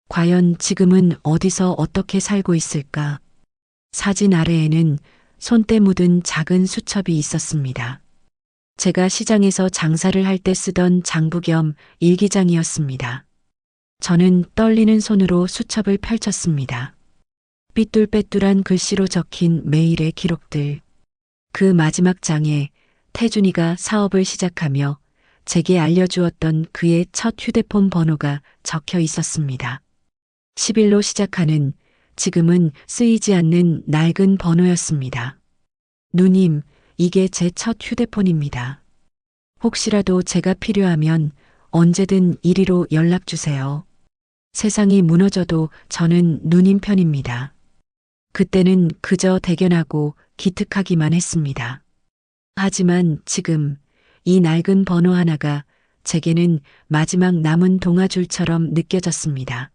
과연 지금은 어디서 어떻게 살고 있을까? 사진 아래에는 손때 묻은 작은 수첩이 있었습니다. 제가 시장에서 장사를 할 때 쓰던 장부 겸 일기장이었습니다. 저는 떨리는 손으로 수첩을 펼쳤습니다. 삐뚤빼뚤한 글씨로 적힌 매일의 기록들. 그 마지막 장에 태준이가 사업을 시작하며 제게 알려주었던 그의 첫 휴대폰 번호가 적혀 있었습니다. 11로 시작하는 지금은 쓰이지 않는 낡은 번호였습니다. 누님, 이게 제 첫 휴대폰입니다. 혹시라도 제가 필요하면 언제든 이리로 연락 주세요. 세상이 무너져도 저는 누님 편입니다. 그때는 그저 대견하고 기특하기만 했습니다. 하지만 지금 이 낡은 번호 하나가 제게는 마지막 남은 동아줄처럼 느껴졌습니다.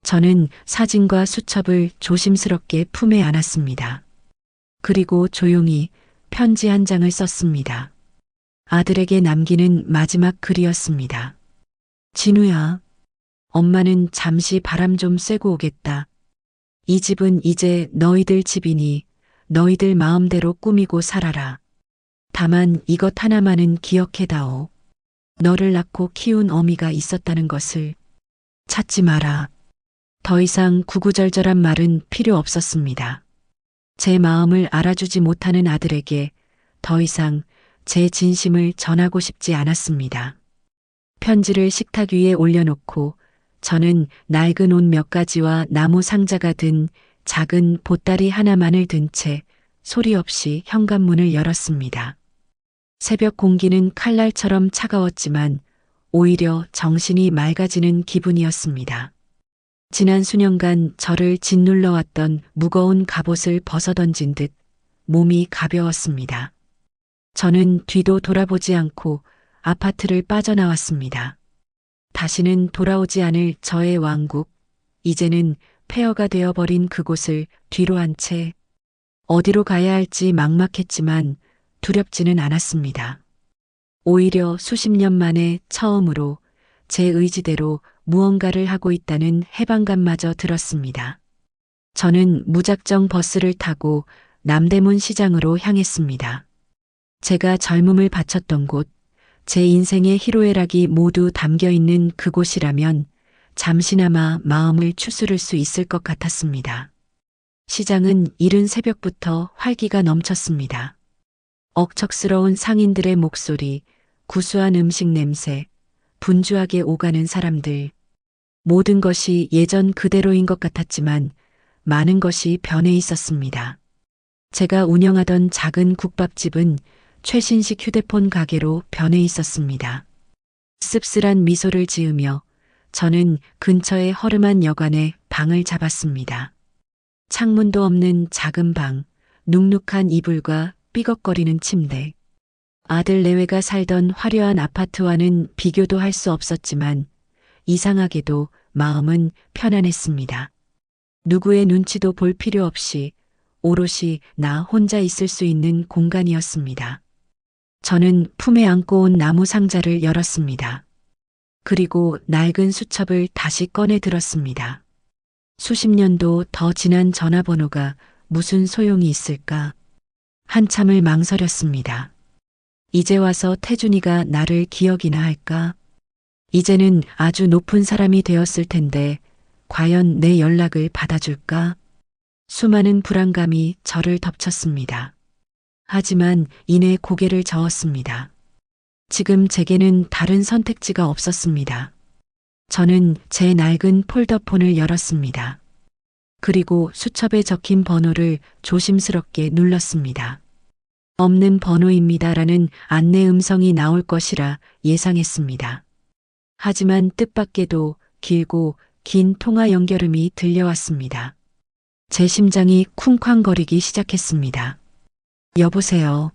저는 사진과 수첩을 조심스럽게 품에 안았습니다. 그리고 조용히 편지 한 장을 썼습니다. 아들에게 남기는 마지막 글이었습니다. 진우야, 엄마는 잠시 바람 좀 쐬고 오겠다. 이 집은 이제 너희들 집이니 너희들 마음대로 꾸미고 살아라. 다만 이것 하나만은 기억해다오. 너를 낳고 키운 어미가 있었다는 것을 찾지 마라. 더 이상 구구절절한 말은 필요 없었습니다. 제 마음을 알아주지 못하는 아들에게 더 이상 제 진심을 전하고 싶지 않았습니다. 편지를 식탁 위에 올려놓고 저는 낡은 옷 몇 가지와 나무 상자가 든 작은 보따리 하나만을 든 채 소리 없이 현관문을 열었습니다. 새벽 공기는 칼날처럼 차가웠지만 오히려 정신이 맑아지는 기분이었습니다. 지난 수년간 저를 짓눌러왔던 무거운 갑옷을 벗어던진 듯 몸이 가벼웠습니다. 저는 뒤도 돌아보지 않고 아파트를 빠져나왔습니다. 다시는 돌아오지 않을 저의 왕국, 이제는 폐허가 되어버린 그곳을 뒤로 한 채 어디로 가야 할지 막막했지만 두렵지는 않았습니다. 오히려 수십 년 만에 처음으로 제 의지대로 무언가를 하고 있다는 해방감마저 들었습니다. 저는 무작정 버스를 타고 남대문 시장으로 향했습니다. 제가 젊음을 바쳤던 곳, 제 인생의 희로애락이 모두 담겨 있는 그곳이라면 잠시나마 마음을 추스를 수 있을 것 같았습니다. 시장은 이른 새벽부터 활기가 넘쳤습니다. 억척스러운 상인들의 목소리, 구수한 음식 냄새, 분주하게 오가는 사람들. 모든 것이 예전 그대로인 것 같았지만 많은 것이 변해 있었습니다. 제가 운영하던 작은 국밥집은 최신식 휴대폰 가게로 변해 있었습니다. 씁쓸한 미소를 지으며 저는 근처의 허름한 여관에 방을 잡았습니다. 창문도 없는 작은 방, 눅눅한 이불과 삐걱거리는 침대. 아들 내외가 살던 화려한 아파트와는 비교도 할 수 없었지만 이상하게도 마음은 편안했습니다. 누구의 눈치도 볼 필요 없이 오롯이 나 혼자 있을 수 있는 공간이었습니다. 저는 품에 안고 온 나무 상자를 열었습니다. 그리고 낡은 수첩을 다시 꺼내 들었습니다. 수십 년도 더 지난 전화번호가 무슨 소용이 있을까? 한참을 망설였습니다. 이제 와서 태준이가 나를 기억이나 할까? 이제는 아주 높은 사람이 되었을 텐데 과연 내 연락을 받아줄까? 수많은 불안감이 저를 덮쳤습니다. 하지만 이내 고개를 저었습니다. 지금 제게는 다른 선택지가 없었습니다. 저는 제 낡은 폴더폰을 열었습니다. 그리고 수첩에 적힌 번호를 조심스럽게 눌렀습니다. 없는 번호입니다라는 안내 음성이 나올 것이라 예상했습니다. 하지만 뜻밖에도 길고 긴 통화 연결음이 들려왔습니다. 제 심장이 쿵쾅거리기 시작했습니다. 여보세요.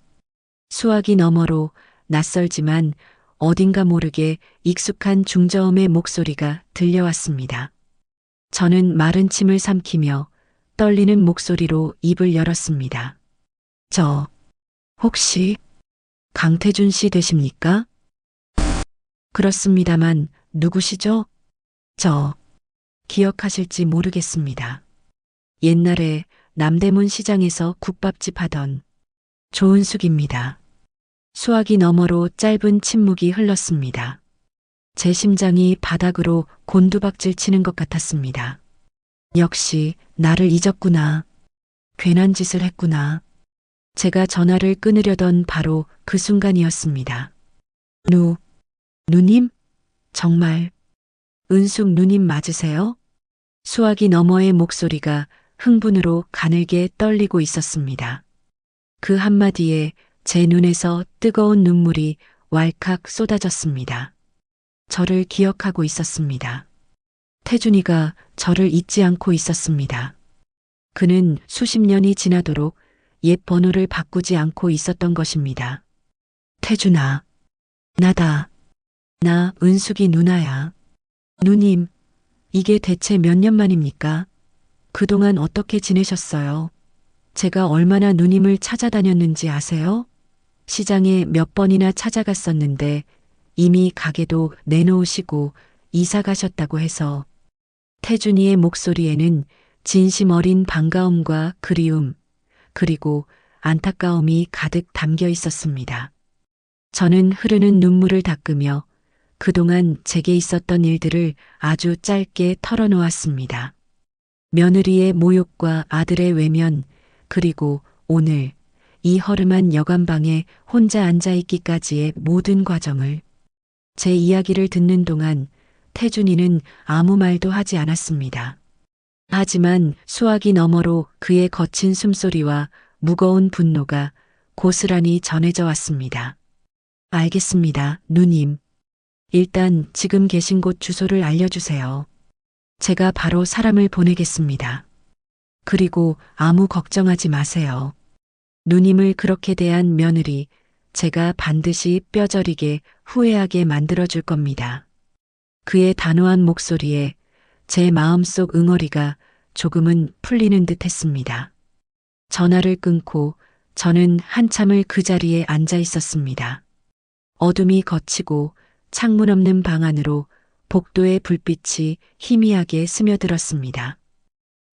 수화기 너머로 낯설지만 어딘가 모르게 익숙한 중저음의 목소리가 들려왔습니다. 저는 마른 침을 삼키며 떨리는 목소리로 입을 열었습니다. 혹시 강태준 씨 되십니까? 그렇습니다만 누구시죠? 기억하실지 모르겠습니다. 옛날에 남대문 시장에서 국밥집 하던 조은숙입니다. 수화기 너머로 짧은 침묵이 흘렀습니다. 제 심장이 바닥으로 곤두박질 치는 것 같았습니다. 역시 나를 잊었구나. 괜한 짓을 했구나. 제가 전화를 끊으려던 바로 그 순간이었습니다. 누님? 정말 은숙 누님 맞으세요? 수화기 너머의 목소리가 흥분으로 가늘게 떨리고 있었습니다. 그 한마디에 제 눈에서 뜨거운 눈물이 왈칵 쏟아졌습니다. 저를 기억하고 있었습니다. 태준이가 저를 잊지 않고 있었습니다. 그는 수십 년이 지나도록 옛 번호를 바꾸지 않고 있었던 것입니다. 태준아, 나다. 나 은숙이 누나야. 누님, 이게 대체 몇 년 만입니까? 그동안 어떻게 지내셨어요? 제가 얼마나 누님을 찾아다녔는지 아세요? 시장에 몇 번이나 찾아갔었는데 이미 가게도 내놓으시고 이사 가셨다고 해서. 태준이의 목소리에는 진심 어린 반가움과 그리움, 그리고 안타까움이 가득 담겨 있었습니다. 저는 흐르는 눈물을 닦으며 그동안 제게 있었던 일들을 아주 짧게 털어놓았습니다. 며느리의 모욕과 아들의 외면, 그리고 오늘 이 허름한 여관방에 혼자 앉아있기까지의 모든 과정을 제 이야기를 듣는 동안 태준이는 아무 말도 하지 않았습니다. 하지만 수화기 너머로 그의 거친 숨소리와 무거운 분노가 고스란히 전해져 왔습니다. 알겠습니다, 누님. 일단 지금 계신 곳 주소를 알려주세요. 제가 바로 사람을 보내겠습니다. 그리고 아무 걱정하지 마세요. 누님을 그렇게 대한 며느리, 제가 반드시 뼈저리게 후회하게 만들어줄 겁니다. 그의 단호한 목소리에 제 마음속 응어리가 조금은 풀리는 듯 했습니다. 전화를 끊고 저는 한참을 그 자리에 앉아 있었습니다. 어둠이 걷히고 창문 없는 방 안으로 복도의 불빛이 희미하게 스며들었습니다.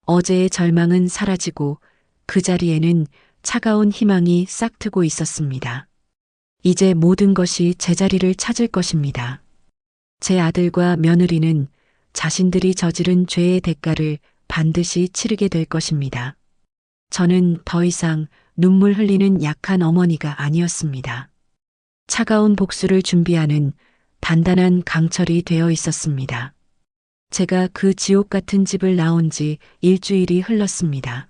어제의 절망은 사라지고 그 자리에는 차가운 희망이 싹트고 있었습니다. 이제 모든 것이 제자리를 찾을 것입니다. 제 아들과 며느리는 자신들이 저지른 죄의 대가를 반드시 치르게 될 것입니다. 저는 더 이상 눈물 흘리는 약한 어머니가 아니었습니다. 차가운 복수를 준비하는 단단한 강철이 되어 있었습니다. 제가 그 지옥 같은 집을 나온 지 일주일이 흘렀습니다.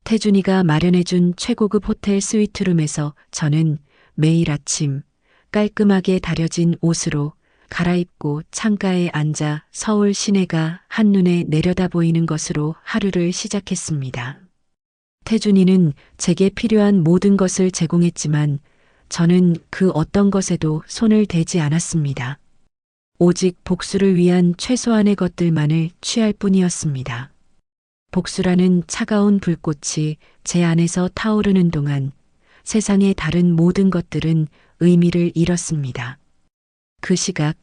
태준이가 마련해준 최고급 호텔 스위트룸에서 저는 매일 아침 깔끔하게 다려진 옷으로 갈아입고 창가에 앉아 서울 시내가 한눈에 내려다 보이는 것으로 하루를 시작했습니다. 태준이는 제게 필요한 모든 것을 제공했지만 저는 그 어떤 것에도 손을 대지 않았습니다. 오직 복수를 위한 최소한의 것들만을 취할 뿐이었습니다. 복수라는 차가운 불꽃이 제 안에서 타오르는 동안 세상의 다른 모든 것들은 의미를 잃었습니다. 그 시각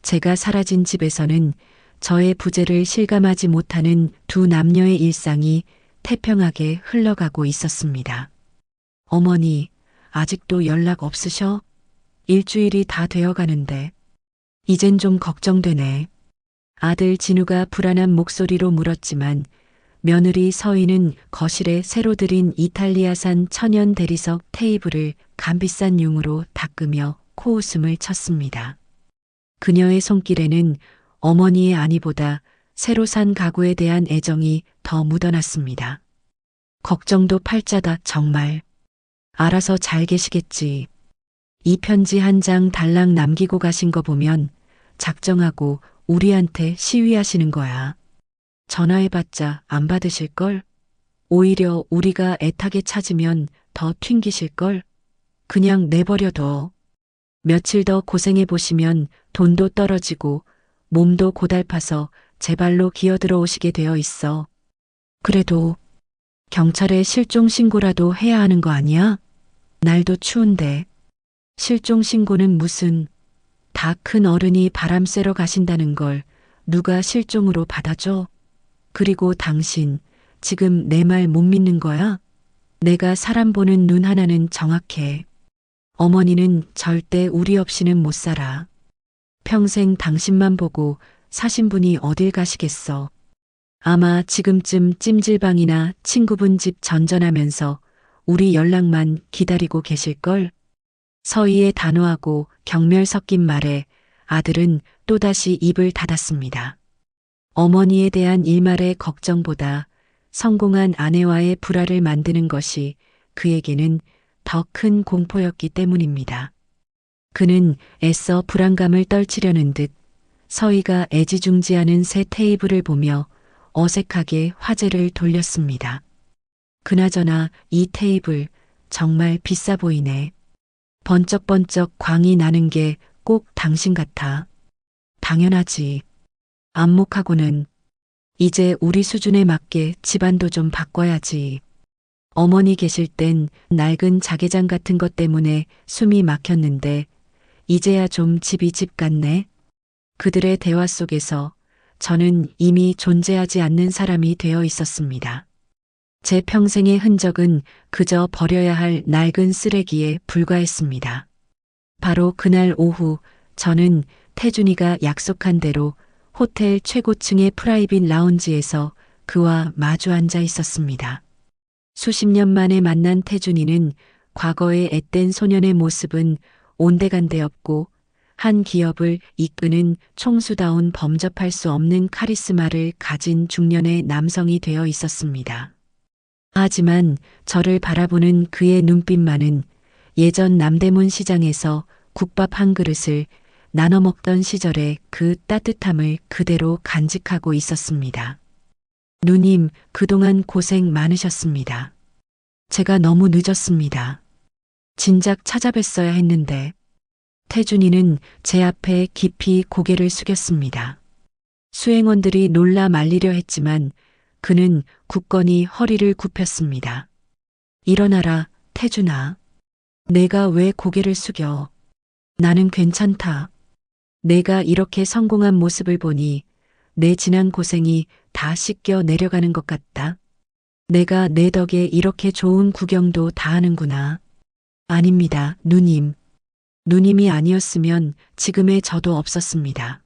제가 사라진 집에서는 저의 부재를 실감하지 못하는 두 남녀의 일상이 태평하게 흘러가고 있었습니다. 어머니, 아직도 연락 없으셔? 일주일이 다 되어 가는데. 이젠 좀 걱정되네. 아들 진우가 불안한 목소리로 물었지만 며느리 서희는 거실에 새로 들인 이탈리아산 천연 대리석 테이블을 값비싼 융으로 닦으며 코웃음을 쳤습니다. 그녀의 손길에는 어머니의 안위보다 새로 산 가구에 대한 애정이 더 묻어났습니다. 걱정도 팔자다 정말. 알아서 잘 계시겠지. 이 편지 한 장 달랑 남기고 가신 거 보면 작정하고 우리한테 시위하시는 거야. 전화해봤자 안 받으실걸? 오히려 우리가 애타게 찾으면 더 튕기실걸? 그냥 내버려둬. 며칠 더 고생해 보시면 돈도 떨어지고 몸도 고달파서 제 발로 기어들어 오시게 되어 있어. 그래도 경찰에 실종 신고라도 해야 하는 거 아니야? 날도 추운데. 실종 신고는 무슨, 다 큰 어른이 바람 쐬러 가신다는 걸 누가 실종으로 받아줘? 그리고 당신 지금 내 말 못 믿는 거야? 내가 사람 보는 눈 하나는 정확해. 어머니는 절대 우리 없이는 못 살아. 평생 당신만 보고 사신 분이 어딜 가시겠어. 아마 지금쯤 찜질방이나 친구분 집 전전하면서 우리 연락만 기다리고 계실걸? 서희의 단호하고 경멸 섞인 말에 아들은 또다시 입을 닫았습니다. 어머니에 대한 일말의 걱정보다 성공한 아내와의 불화를 만드는 것이 그에게는 더 큰 공포였기 때문입니다. 그는 애써 불안감을 떨치려는 듯 서희가 애지중지하는 새 테이블을 보며 어색하게 화제를 돌렸습니다. 그나저나 이 테이블 정말 비싸 보이네. 번쩍번쩍 광이 나는 게 꼭 당신 같아. 당연하지. 안목하고는 이제 우리 수준에 맞게 집안도 좀 바꿔야지. 어머니 계실 땐 낡은 자개장 같은 것 때문에 숨이 막혔는데 이제야 좀 집이 집 같네. 그들의 대화 속에서 저는 이미 존재하지 않는 사람이 되어 있었습니다. 제 평생의 흔적은 그저 버려야 할 낡은 쓰레기에 불과했습니다. 바로 그날 오후 저는 태준이가 약속한 대로 호텔 최고층의 프라이빗 라운지에서 그와 마주 앉아 있었습니다. 수십 년 만에 만난 태준이는 과거의 앳된 소년의 모습은 온데간데 없고 한 기업을 이끄는 총수다운 범접할 수 없는 카리스마를 가진 중년의 남성이 되어 있었습니다. 하지만 저를 바라보는 그의 눈빛만은 예전 남대문 시장에서 국밥 한 그릇을 나눠 먹던 시절의 그 따뜻함을 그대로 간직하고 있었습니다. 누님, 그동안 고생 많으셨습니다. 제가 너무 늦었습니다. 진작 찾아뵀어야 했는데. 태준이는 제 앞에 깊이 고개를 숙였습니다. 수행원들이 놀라 말리려 했지만 그는 굳건히 허리를 굽혔습니다. 일어나라, 태준아. 내가 왜 고개를 숙여? 나는 괜찮다. 내가 이렇게 성공한 모습을 보니 내 지난 고생이 다 씻겨 내려가는 것 같다. 내가 내 덕에 이렇게 좋은 구경도 다 하는구나. 아닙니다, 누님. 누님이 아니었으면 지금의 저도 없었습니다.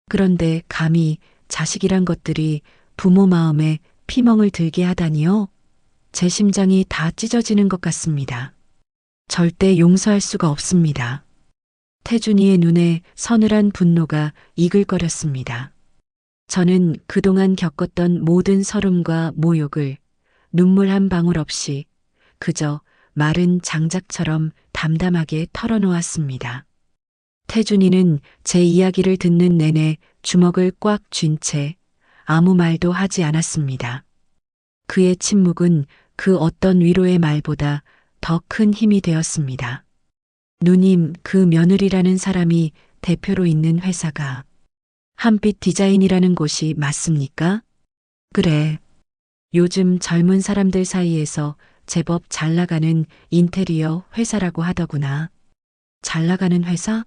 그런데 감히 자식이란 것들이 부모 마음에 피멍을 들게 하다니요? 제 심장이 다 찢어지는 것 같습니다. 절대 용서할 수가 없습니다. 태준이의 눈에 서늘한 분노가 이글거렸습니다. 저는 그동안 겪었던 모든 서름과 모욕을 눈물 한 방울 없이 그저 마른 장작처럼 담담하게 털어놓았습니다. 태준이는 제 이야기를 듣는 내내 주먹을 꽉 쥔 채 아무 말도 하지 않았습니다. 그의 침묵은 그 어떤 위로의 말보다 더 큰 힘이 되었습니다. 누님, 그 며느리라는 사람이 대표로 있는 회사가 한빛 디자인이라는 곳이 맞습니까? 그래. 요즘 젊은 사람들 사이에서 제법 잘 나가는 인테리어 회사라고 하더구나. 잘 나가는 회사?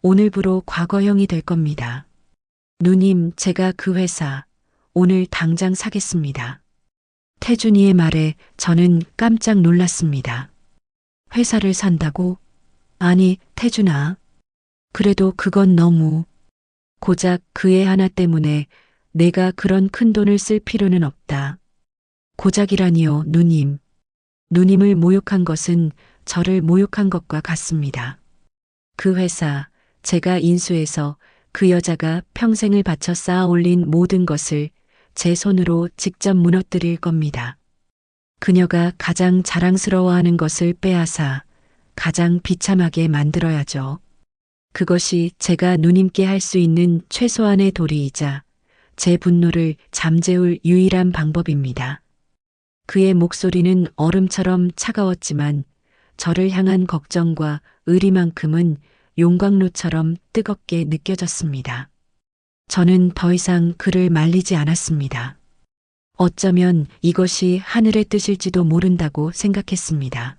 오늘부로 과거형이 될 겁니다. 누님, 제가 그 회사 오늘 당장 사겠습니다. 태준이의 말에 저는 깜짝 놀랐습니다. 회사를 산다고? 아니, 태준아. 그래도 그건 너무. 고작 그 애 하나 때문에 내가 그런 큰 돈을 쓸 필요는 없다. 고작이라니요, 누님. 누님을 모욕한 것은 저를 모욕한 것과 같습니다. 그 회사, 제가 인수해서 그 여자가 평생을 바쳐 쌓아 올린 모든 것을 제 손으로 직접 무너뜨릴 겁니다. 그녀가 가장 자랑스러워하는 것을 빼앗아 가장 비참하게 만들어야죠. 그것이 제가 누님께 할 수 있는 최소한의 도리이자 제 분노를 잠재울 유일한 방법입니다. 그의 목소리는 얼음처럼 차가웠지만 저를 향한 걱정과 의리만큼은 용광로처럼 뜨겁게 느껴졌습니다. 저는 더 이상 그를 말리지 않았습니다. 어쩌면 이것이 하늘의 뜻일지도 모른다고 생각했습니다.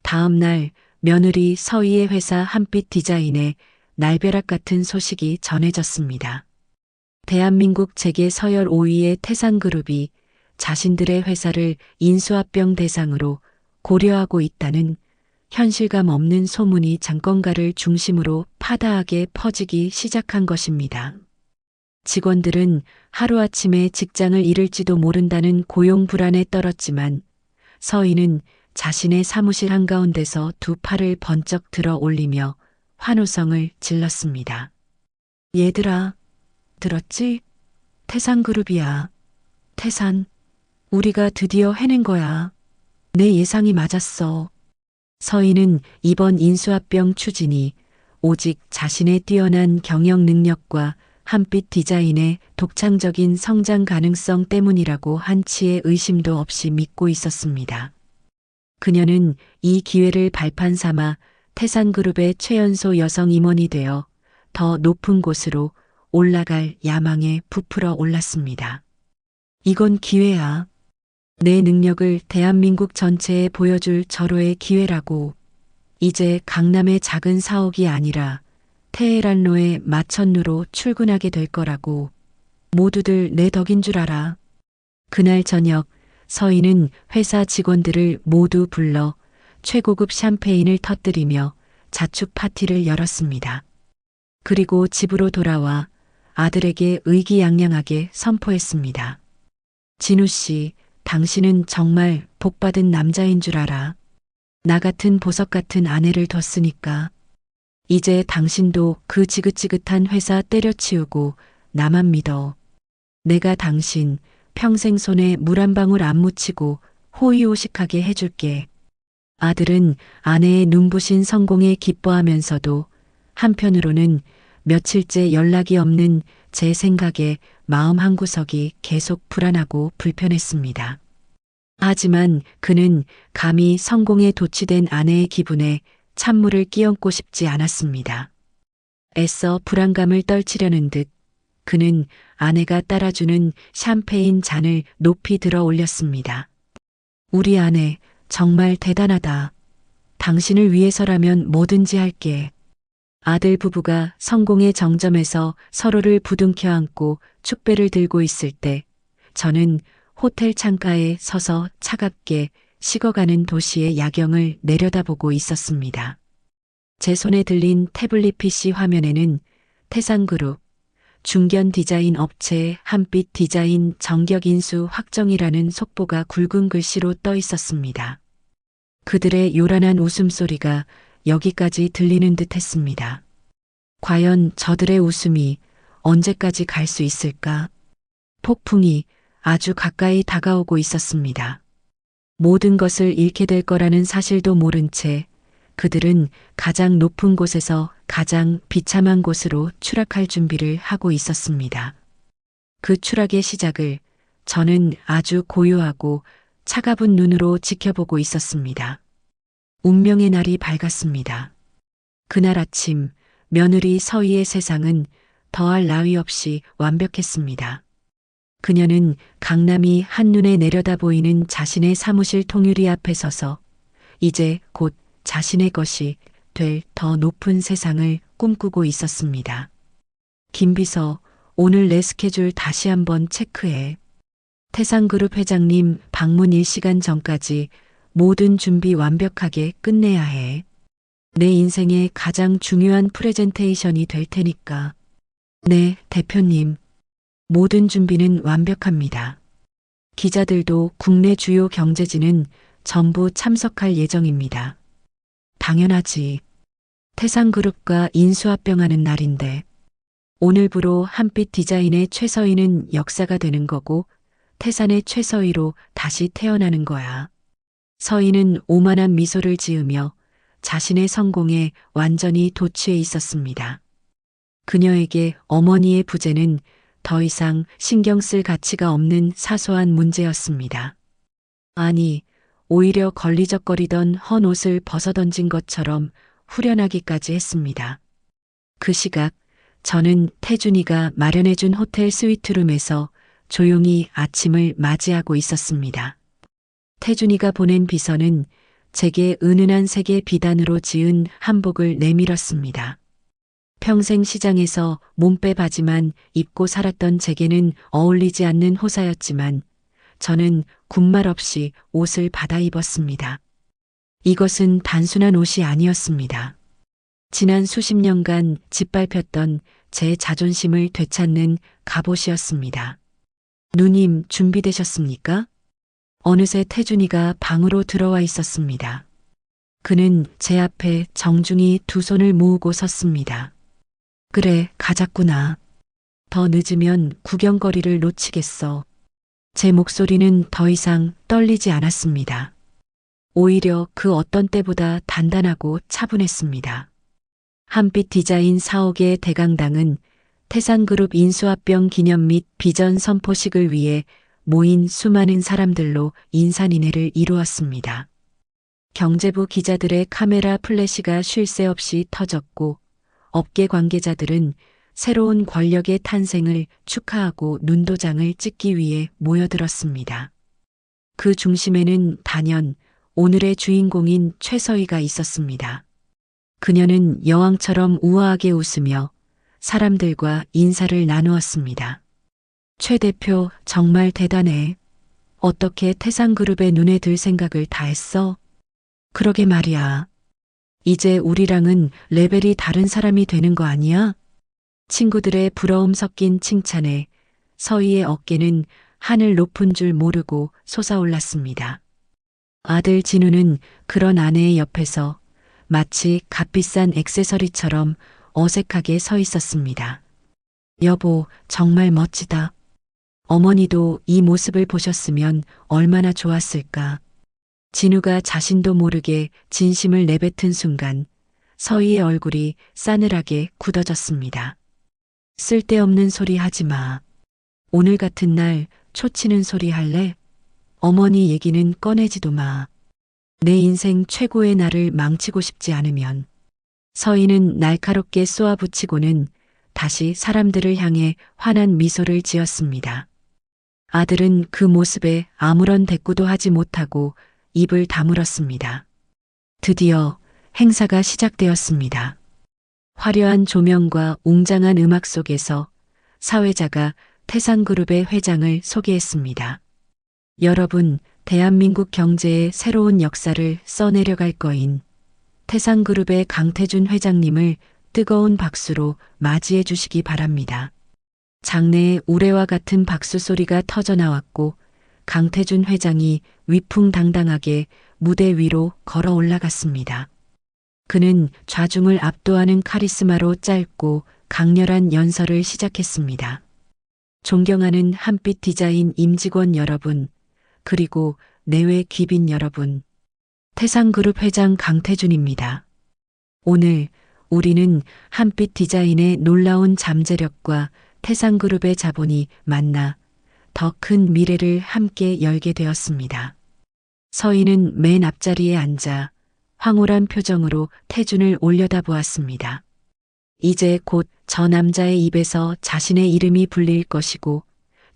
다음 날 며느리 서희의 회사 한빛 디자인에 날벼락 같은 소식이 전해졌습니다. 대한민국 재계 서열 5위의 태산그룹이 자신들의 회사를 인수합병 대상으로 고려하고 있다는 현실감 없는 소문이 장건가를 중심으로 파다하게 퍼지기 시작한 것입니다. 직원들은 하루아침에 직장을 잃을지도 모른다는 고용 불안에 떨었지만 서희는 자신의 사무실 한가운데서 두 팔을 번쩍 들어 올리며 환호성을 질렀습니다. 얘들아, 들었지? 태산그룹이야. 태산, 우리가 드디어 해낸 거야. 내 예상이 맞았어. 서희는 이번 인수합병 추진이 오직 자신의 뛰어난 경영 능력과 한빛 디자인의 독창적인 성장 가능성 때문이라고 한치의 의심도 없이 믿고 있었습니다. 그녀는 이 기회를 발판 삼아 태산그룹의 최연소 여성 임원이 되어 더 높은 곳으로 올라갈 야망에 부풀어 올랐습니다. 이건 기회야. 내 능력을 대한민국 전체에 보여줄 절호의 기회라고. 이제 강남의 작은 사옥이 아니라 테헤란로의 마천루로 출근하게 될 거라고. 모두들 내 덕인 줄 알아. 그날 저녁 서희는 회사 직원들을 모두 불러 최고급 샴페인을 터뜨리며 자축 파티를 열었습니다. 그리고 집으로 돌아와 아들에게 의기양양하게 선포했습니다. 진우 씨, 당신은 정말 복받은 남자인 줄 알아. 나 같은 보석 같은 아내를 뒀으니까. 이제 당신도 그 지긋지긋한 회사 때려치우고 나만 믿어. 내가 당신 평생 손에 물 한 방울 안 묻히고 호의호식하게 해줄게. 아들은 아내의 눈부신 성공에 기뻐하면서도 한편으로는 며칠째 연락이 없는 제 생각에 마음 한구석이 계속 불안하고 불편했습니다. 하지만 그는 감히 성공에 도취된 아내의 기분에 찬물을 끼얹고 싶지 않았습니다. 애써 불안감을 떨치려는 듯 그는 아내가 따라주는 샴페인 잔을 높이 들어 올렸습니다. 우리 아내 정말 대단하다. 당신을 위해서라면 뭐든지 할게. 아들 부부가 성공의 정점에서 서로를 부둥켜 안고 축배를 들고 있을 때 저는 호텔 창가에 서서 차갑게 식어가는 도시의 야경을 내려다보고 있었습니다. 제 손에 들린 태블릿 PC 화면에는 태상그룹, 중견 디자인 업체 한빛 디자인 정격 인수 확정이라는 속보가 굵은 글씨로 떠 있었습니다. 그들의 요란한 웃음소리가 여기까지 들리는 듯 했습니다. 과연 저들의 웃음이 언제까지 갈 수 있을까? 폭풍이 아주 가까이 다가오고 있었습니다. 모든 것을 잃게 될 거라는 사실도 모른 채 그들은 가장 높은 곳에서 가장 비참한 곳으로 추락할 준비를 하고 있었습니다. 그 추락의 시작을 저는 아주 고요하고 차가운 눈으로 지켜보고 있었습니다. 운명의 날이 밝았습니다. 그날 아침 며느리 서희의 세상은 더할 나위 없이 완벽했습니다. 그녀는 강남이 한눈에 내려다 보이는 자신의 사무실 통유리 앞에 서서 이제 곧 자신의 것이 될 더 높은 세상을 꿈꾸고 있었습니다. 김비서, 오늘 내 스케줄 다시 한번 체크해. 태상그룹 회장님 방문 1시간 전까지 모든 준비 완벽하게 끝내야 해. 내 인생의 가장 중요한 프레젠테이션이 될 테니까. 네, 대표님. 모든 준비는 완벽합니다. 기자들도 국내 주요 경제지는 전부 참석할 예정입니다. 당연하지. 태상그룹과 인수합병하는 날인데 오늘부로 한빛 디자인의 최서희는 역사가 되는 거고 태산의 최서희로 다시 태어나는 거야. 서희는 오만한 미소를 지으며 자신의 성공에 완전히 도취해 있었습니다. 그녀에게 어머니의 부재는 더 이상 신경 쓸 가치가 없는 사소한 문제였습니다. 아니, 오히려 걸리적거리던 헌 옷을 벗어던진 것처럼 후련하기까지 했습니다. 그 시각 저는 태준이가 마련해준 호텔 스위트룸에서 조용히 아침을 맞이하고 있었습니다. 태준이가 보낸 비서는 제게 은은한 색의 비단으로 지은 한복을 내밀었습니다. 평생 시장에서 몸빼 바지만 입고 살았던 제게는 어울리지 않는 호사였지만 저는 군말 없이 옷을 받아 입었습니다. 이것은 단순한 옷이 아니었습니다. 지난 수십 년간 짓밟혔던 제 자존심을 되찾는 갑옷이었습니다. 누님, 준비되셨습니까? 어느새 태준이가 방으로 들어와 있었습니다. 그는 제 앞에 정중히 두 손을 모으고 섰습니다. 그래, 가자꾸나. 더 늦으면 구경거리를 놓치겠어. 제 목소리는 더 이상 떨리지 않았습니다. 오히려 그 어떤 때보다 단단하고 차분했습니다. 한빛 디자인 4억의 대강당은 태산그룹 인수합병 기념 및 비전 선포식을 위해 모인 수많은 사람들로 인산인해를 이루었습니다. 경제부 기자들의 카메라 플래시가 쉴 새 없이 터졌고 업계 관계자들은 새로운 권력의 탄생을 축하하고 눈도장을 찍기 위해 모여들었습니다. 그 중심에는 단연 오늘의 주인공인 최서희가 있었습니다. 그녀는 여왕처럼 우아하게 웃으며 사람들과 인사를 나누었습니다. 최 대표 정말 대단해. 어떻게 태상그룹의 눈에 들 생각을 다 했어? 그러게 말이야. 이제 우리랑은 레벨이 다른 사람이 되는 거 아니야? 친구들의 부러움 섞인 칭찬에 서희의 어깨는 하늘 높은 줄 모르고 솟아올랐습니다. 아들 진우는 그런 아내의 옆에서 마치 값비싼 액세서리처럼 어색하게 서 있었습니다. 여보, 정말 멋지다. 어머니도 이 모습을 보셨으면 얼마나 좋았을까. 진우가 자신도 모르게 진심을 내뱉은 순간 서희의 얼굴이 싸늘하게 굳어졌습니다. 쓸데없는 소리 하지 마. 오늘 같은 날 초치는 소리 할래? 어머니 얘기는 꺼내지도 마. 내 인생 최고의 날을 망치고 싶지 않으면. 서희는 날카롭게 쏘아붙이고는 다시 사람들을 향해 환한 미소를 지었습니다. 아들은 그 모습에 아무런 대꾸도 하지 못하고 입을 다물었습니다. 드디어 행사가 시작되었습니다. 화려한 조명과 웅장한 음악 속에서 사회자가 태산그룹의 회장을 소개했습니다. 여러분, 대한민국 경제의 새로운 역사를 써내려갈 거인 태산그룹의 강태준 회장님을 뜨거운 박수로 맞이해 주시기 바랍니다. 장내에 우레와 같은 박수 소리가 터져 나왔고 강태준 회장이 위풍당당하게 무대 위로 걸어 올라갔습니다. 그는 좌중을 압도하는 카리스마로 짧고 강렬한 연설을 시작했습니다. 존경하는 한빛 디자인 임직원 여러분, 그리고 내외 귀빈 여러분, 태산그룹 회장 강태준입니다. 오늘 우리는 한빛 디자인의 놀라운 잠재력과 태산그룹의 자본이 만나 더 큰 미래를 함께 열게 되었습니다. 서희는 맨 앞자리에 앉아 황홀한 표정으로 태준을 올려다보았습니다. 이제 곧 저 남자의 입에서 자신의 이름이 불릴 것이고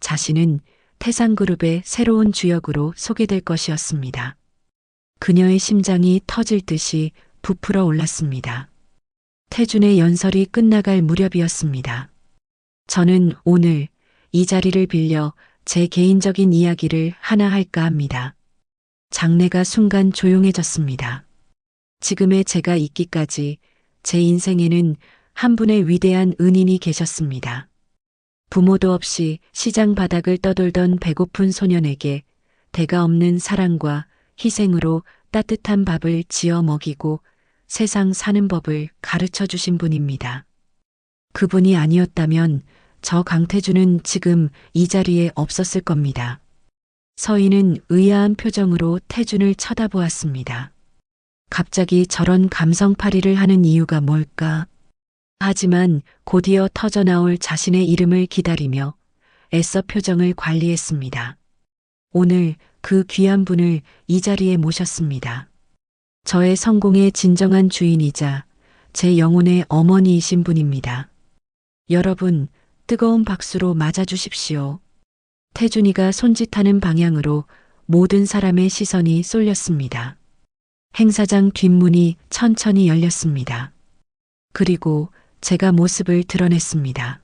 자신은 태산그룹의 새로운 주역으로 소개될 것이었습니다. 그녀의 심장이 터질 듯이 부풀어 올랐습니다. 태준의 연설이 끝나갈 무렵이었습니다. 저는 오늘 이 자리를 빌려 제 개인적인 이야기를 하나 할까 합니다. 장내가 순간 조용해졌습니다. 지금의 제가 있기까지 제 인생에는 한 분의 위대한 은인이 계셨습니다. 부모도 없이 시장 바닥을 떠돌던 배고픈 소년에게 대가 없는 사랑과 희생으로 따뜻한 밥을 지어 먹이고 세상 사는 법을 가르쳐 주신 분입니다. 그분이 아니었다면 저 강태준은 지금 이 자리에 없었을 겁니다. 서희는 의아한 표정으로 태준을 쳐다보았습니다. 갑자기 저런 감성팔이를 하는 이유가 뭘까? 하지만 곧이어 터져나올 자신의 이름을 기다리며 애써 표정을 관리했습니다. 오늘 그 귀한 분을 이 자리에 모셨습니다. 저의 성공의 진정한 주인이자 제 영혼의 어머니이신 분입니다. 여러분, 뜨거운 박수로 맞아주십시오. 태준이가 손짓하는 방향으로 모든 사람의 시선이 쏠렸습니다. 행사장 뒷문이 천천히 열렸습니다. 그리고 제가 모습을 드러냈습니다.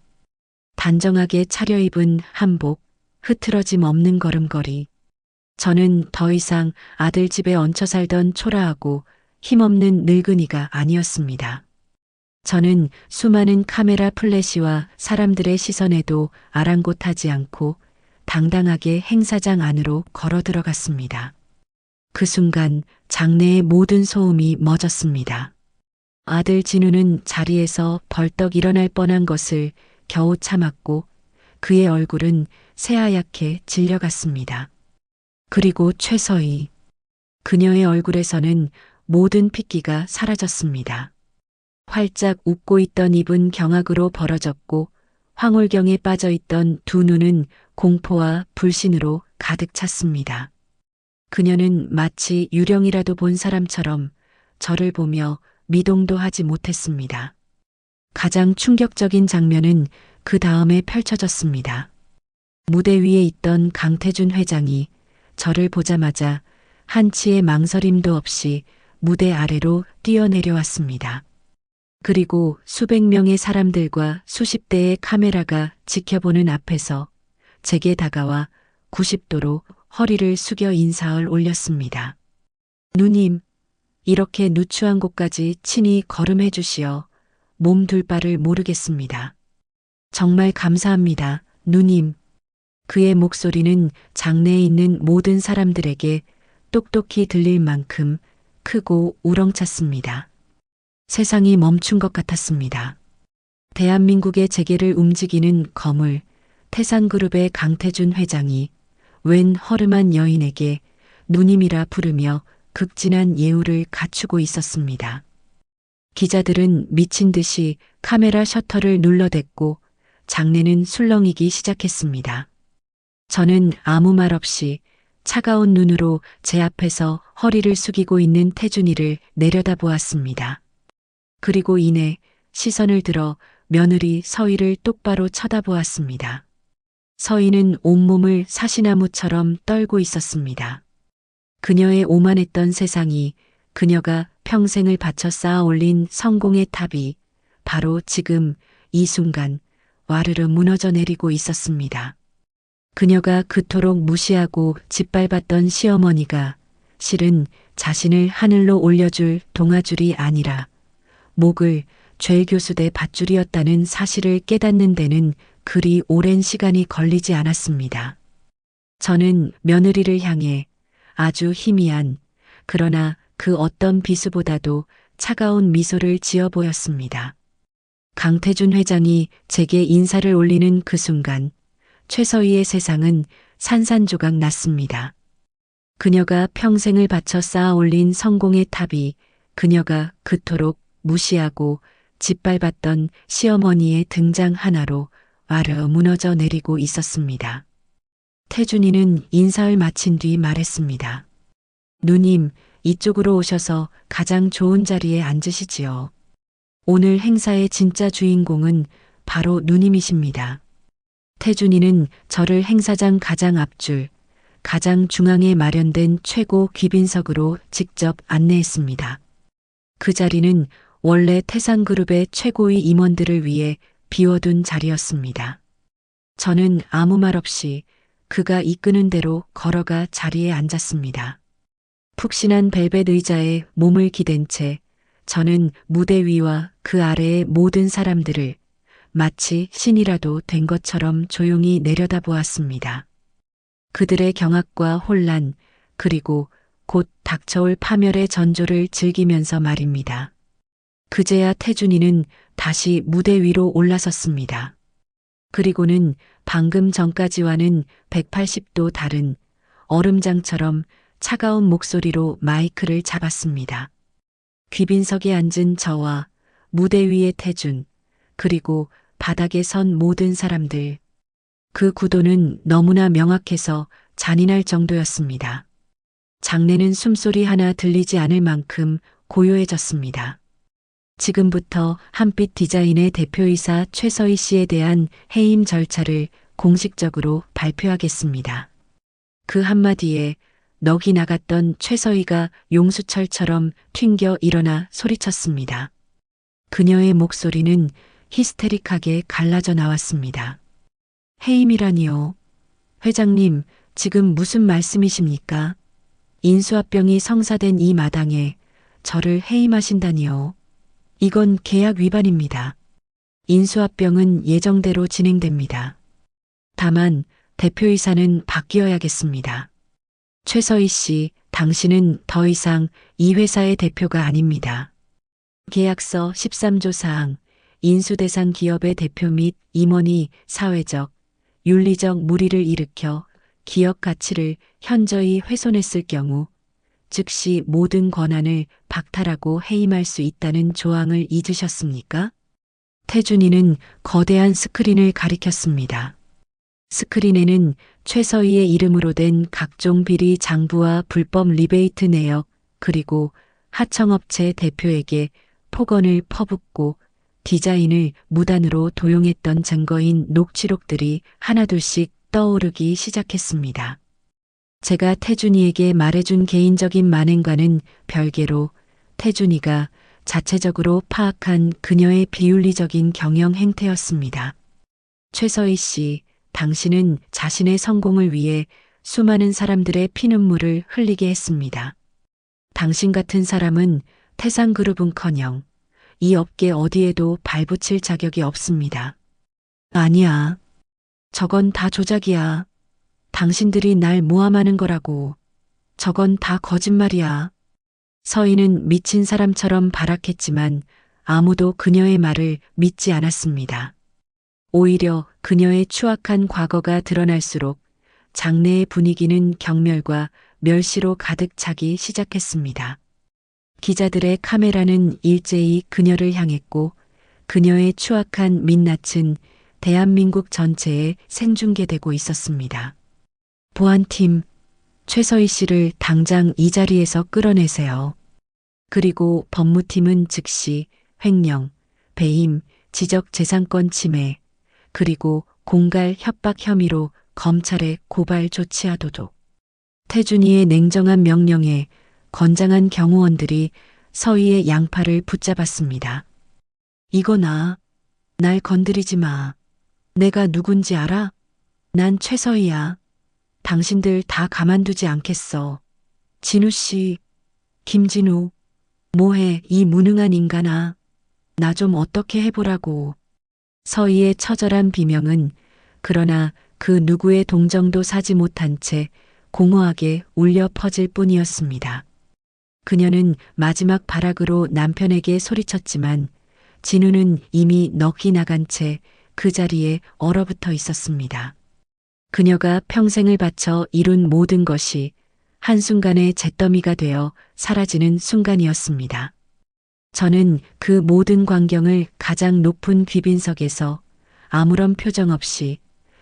단정하게 차려입은 한복, 흐트러짐 없는 걸음걸이. 저는 더 이상 아들 집에 얹혀 살던 초라하고 힘없는 늙은이가 아니었습니다. 저는 수많은 카메라 플래시와 사람들의 시선에도 아랑곳하지 않고 당당하게 행사장 안으로 걸어 들어갔습니다. 그 순간 장내의 모든 소음이 멎었습니다. 아들 진우는 자리에서 벌떡 일어날 뻔한 것을 겨우 참았고 그의 얼굴은 새하얗게 질려갔습니다. 그리고 최서희. 그녀의 얼굴에서는 모든 핏기가 사라졌습니다. 활짝 웃고 있던 입은 경악으로 벌어졌고 황홀경에 빠져있던 두 눈은 공포와 불신으로 가득 찼습니다. 그녀는 마치 유령이라도 본 사람처럼 저를 보며 미동도 하지 못했습니다. 가장 충격적인 장면은 그 다음에 펼쳐졌습니다. 무대 위에 있던 강태준 회장이 저를 보자마자 한치의 망설임도 없이 무대 아래로 뛰어내려왔습니다. 그리고 수백 명의 사람들과 수십 대의 카메라가 지켜보는 앞에서 제게 다가와 90도로 허리를 숙여 인사를 올렸습니다. 누님, 이렇게 누추한 곳까지 친히 걸음해 주시어 몸둘 바를 모르겠습니다. 정말 감사합니다, 누님. 그의 목소리는 장내에 있는 모든 사람들에게 똑똑히 들릴 만큼 크고 우렁찼습니다. 세상이 멈춘 것 같았습니다. 대한민국의 재계를 움직이는 거물, 태산그룹의 강태준 회장이 웬 허름한 여인에게 누님이라 부르며 극진한 예우를 갖추고 있었습니다. 기자들은 미친 듯이 카메라 셔터를 눌러댔고 장내는 술렁이기 시작했습니다. 저는 아무 말 없이 차가운 눈으로 제 앞에서 허리를 숙이고 있는 태준이를 내려다보았습니다. 그리고 이내 시선을 들어 며느리 서희를 똑바로 쳐다보았습니다. 서희는 온몸을 사시나무처럼 떨고 있었습니다. 그녀의 오만했던 세상이, 그녀가 평생을 바쳐 쌓아 올린 성공의 탑이 바로 지금 이 순간 와르르 무너져 내리고 있었습니다. 그녀가 그토록 무시하고 짓밟았던 시어머니가 실은 자신을 하늘로 올려줄 동아줄이 아니라 목을 죄교수대 밧줄이었다는 사실을 깨닫는 데는 그리 오랜 시간이 걸리지 않았습니다. 저는 며느리를 향해 아주 희미한, 그러나 그 어떤 비수보다도 차가운 미소를 지어 보였습니다. 강태준 회장이 제게 인사를 올리는 그 순간 최서희의 세상은 산산조각 났습니다. 그녀가 평생을 바쳐 쌓아 올린 성공의 탑이, 그녀가 그토록 무시하고 짓밟았던 시어머니의 등장 하나로 와르르 무너져 내리고 있었습니다. 태준이는 인사를 마친 뒤 말했습니다. 누님, 이쪽으로 오셔서 가장 좋은 자리에 앉으시지요. 오늘 행사의 진짜 주인공은 바로 누님이십니다. 태준이는 저를 행사장 가장 앞줄, 가장 중앙에 마련된 최고 귀빈석으로 직접 안내했습니다. 그 자리는 원래 태산그룹의 최고위 임원들을 위해 비워둔 자리였습니다. 저는 아무 말 없이 그가 이끄는 대로 걸어가 자리에 앉았습니다. 푹신한 벨벳 의자에 몸을 기댄 채 저는 무대 위와 그 아래의 모든 사람들을 마치 신이라도 된 것처럼 조용히 내려다보았습니다. 그들의 경악과 혼란, 그리고 곧 닥쳐올 파멸의 전조를 즐기면서 말입니다. 그제야 태준이는 다시 무대 위로 올라섰습니다. 그리고는 방금 전까지와는 180도 다른 얼음장처럼 차가운 목소리로 마이크를 잡았습니다. 귀빈석에 앉은 저와 무대 위의 태준, 그리고 바닥에 선 모든 사람들. 그 구도는 너무나 명확해서 잔인할 정도였습니다. 장내는 숨소리 하나 들리지 않을 만큼 고요해졌습니다. 지금부터 한빛 디자인의 대표이사 최서희 씨에 대한 해임 절차를 공식적으로 발표하겠습니다. 그 한마디에 넋이 나갔던 최서희가 용수철처럼 튕겨 일어나 소리쳤습니다. 그녀의 목소리는 히스테릭하게 갈라져 나왔습니다. 해임이라니요. 회장님, 지금 무슨 말씀이십니까? 인수합병이 성사된 이 마당에 저를 해임하신다니요. 이건 계약 위반입니다. 인수합병은 예정대로 진행됩니다. 다만 대표이사는 바뀌어야겠습니다. 최서희 씨, 당신은 더 이상 이 회사의 대표가 아닙니다. 계약서 13조 사항, 인수대상 기업의 대표 및 임원이 사회적, 윤리적 무리를 일으켜 기업 가치를 현저히 훼손했을 경우 즉시 모든 권한을 박탈하고 해임할 수 있다는 조항을 잊으셨습니까? 태준이는 거대한 스크린을 가리켰습니다. 스크린에는 최서희의 이름으로 된 각종 비리 장부와 불법 리베이트 내역, 그리고 하청업체 대표에게 폭언을 퍼붓고 디자인을 무단으로 도용했던 증거인 녹취록들이 하나둘씩 떠오르기 시작했습니다. 제가 태준이에게 말해준 개인적인 만행과는 별개로 태준이가 자체적으로 파악한 그녀의 비윤리적인 경영 행태였습니다. 최서희 씨, 당신은 자신의 성공을 위해 수많은 사람들의 피눈물을 흘리게 했습니다. 당신 같은 사람은 태산그룹은커녕 이 업계 어디에도 발붙일 자격이 없습니다. 아니야. 저건 다 조작이야. 당신들이 날 모함하는 거라고. 저건 다 거짓말이야. 서희는 미친 사람처럼 발악했지만 아무도 그녀의 말을 믿지 않았습니다. 오히려 그녀의 추악한 과거가 드러날수록 장내의 분위기는 경멸과 멸시로 가득 차기 시작했습니다. 기자들의 카메라는 일제히 그녀를 향했고 그녀의 추악한 민낯은 대한민국 전체에 생중계되고 있었습니다. 보안팀, 최서희 씨를 당장 이 자리에서 끌어내세요. 그리고 법무팀은 즉시 횡령, 배임, 지적재산권 침해, 그리고 공갈 협박 혐의로 검찰에 고발 조치하도록. 태준이의 냉정한 명령에 건장한 경호원들이 서희의 양팔을 붙잡았습니다. 이거나, 날 건드리지 마. 내가 누군지 알아? 난 최서희야. 당신들 다 가만두지 않겠어. 진우 씨, 김진우, 뭐해 이 무능한 인간아. 나 좀 어떻게 해보라고. 서희의 처절한 비명은 그러나 그 누구의 동정도 사지 못한 채 공허하게 울려 퍼질 뿐이었습니다. 그녀는 마지막 발악으로 남편에게 소리쳤지만 진우는 이미 넋이 나간 채 그 자리에 얼어붙어 있었습니다. 그녀가 평생을 바쳐 이룬 모든 것이 한순간에 잿더미가 되어 사라지는 순간이었습니다. 저는 그 모든 광경을 가장 높은 귀빈석에서 아무런 표정 없이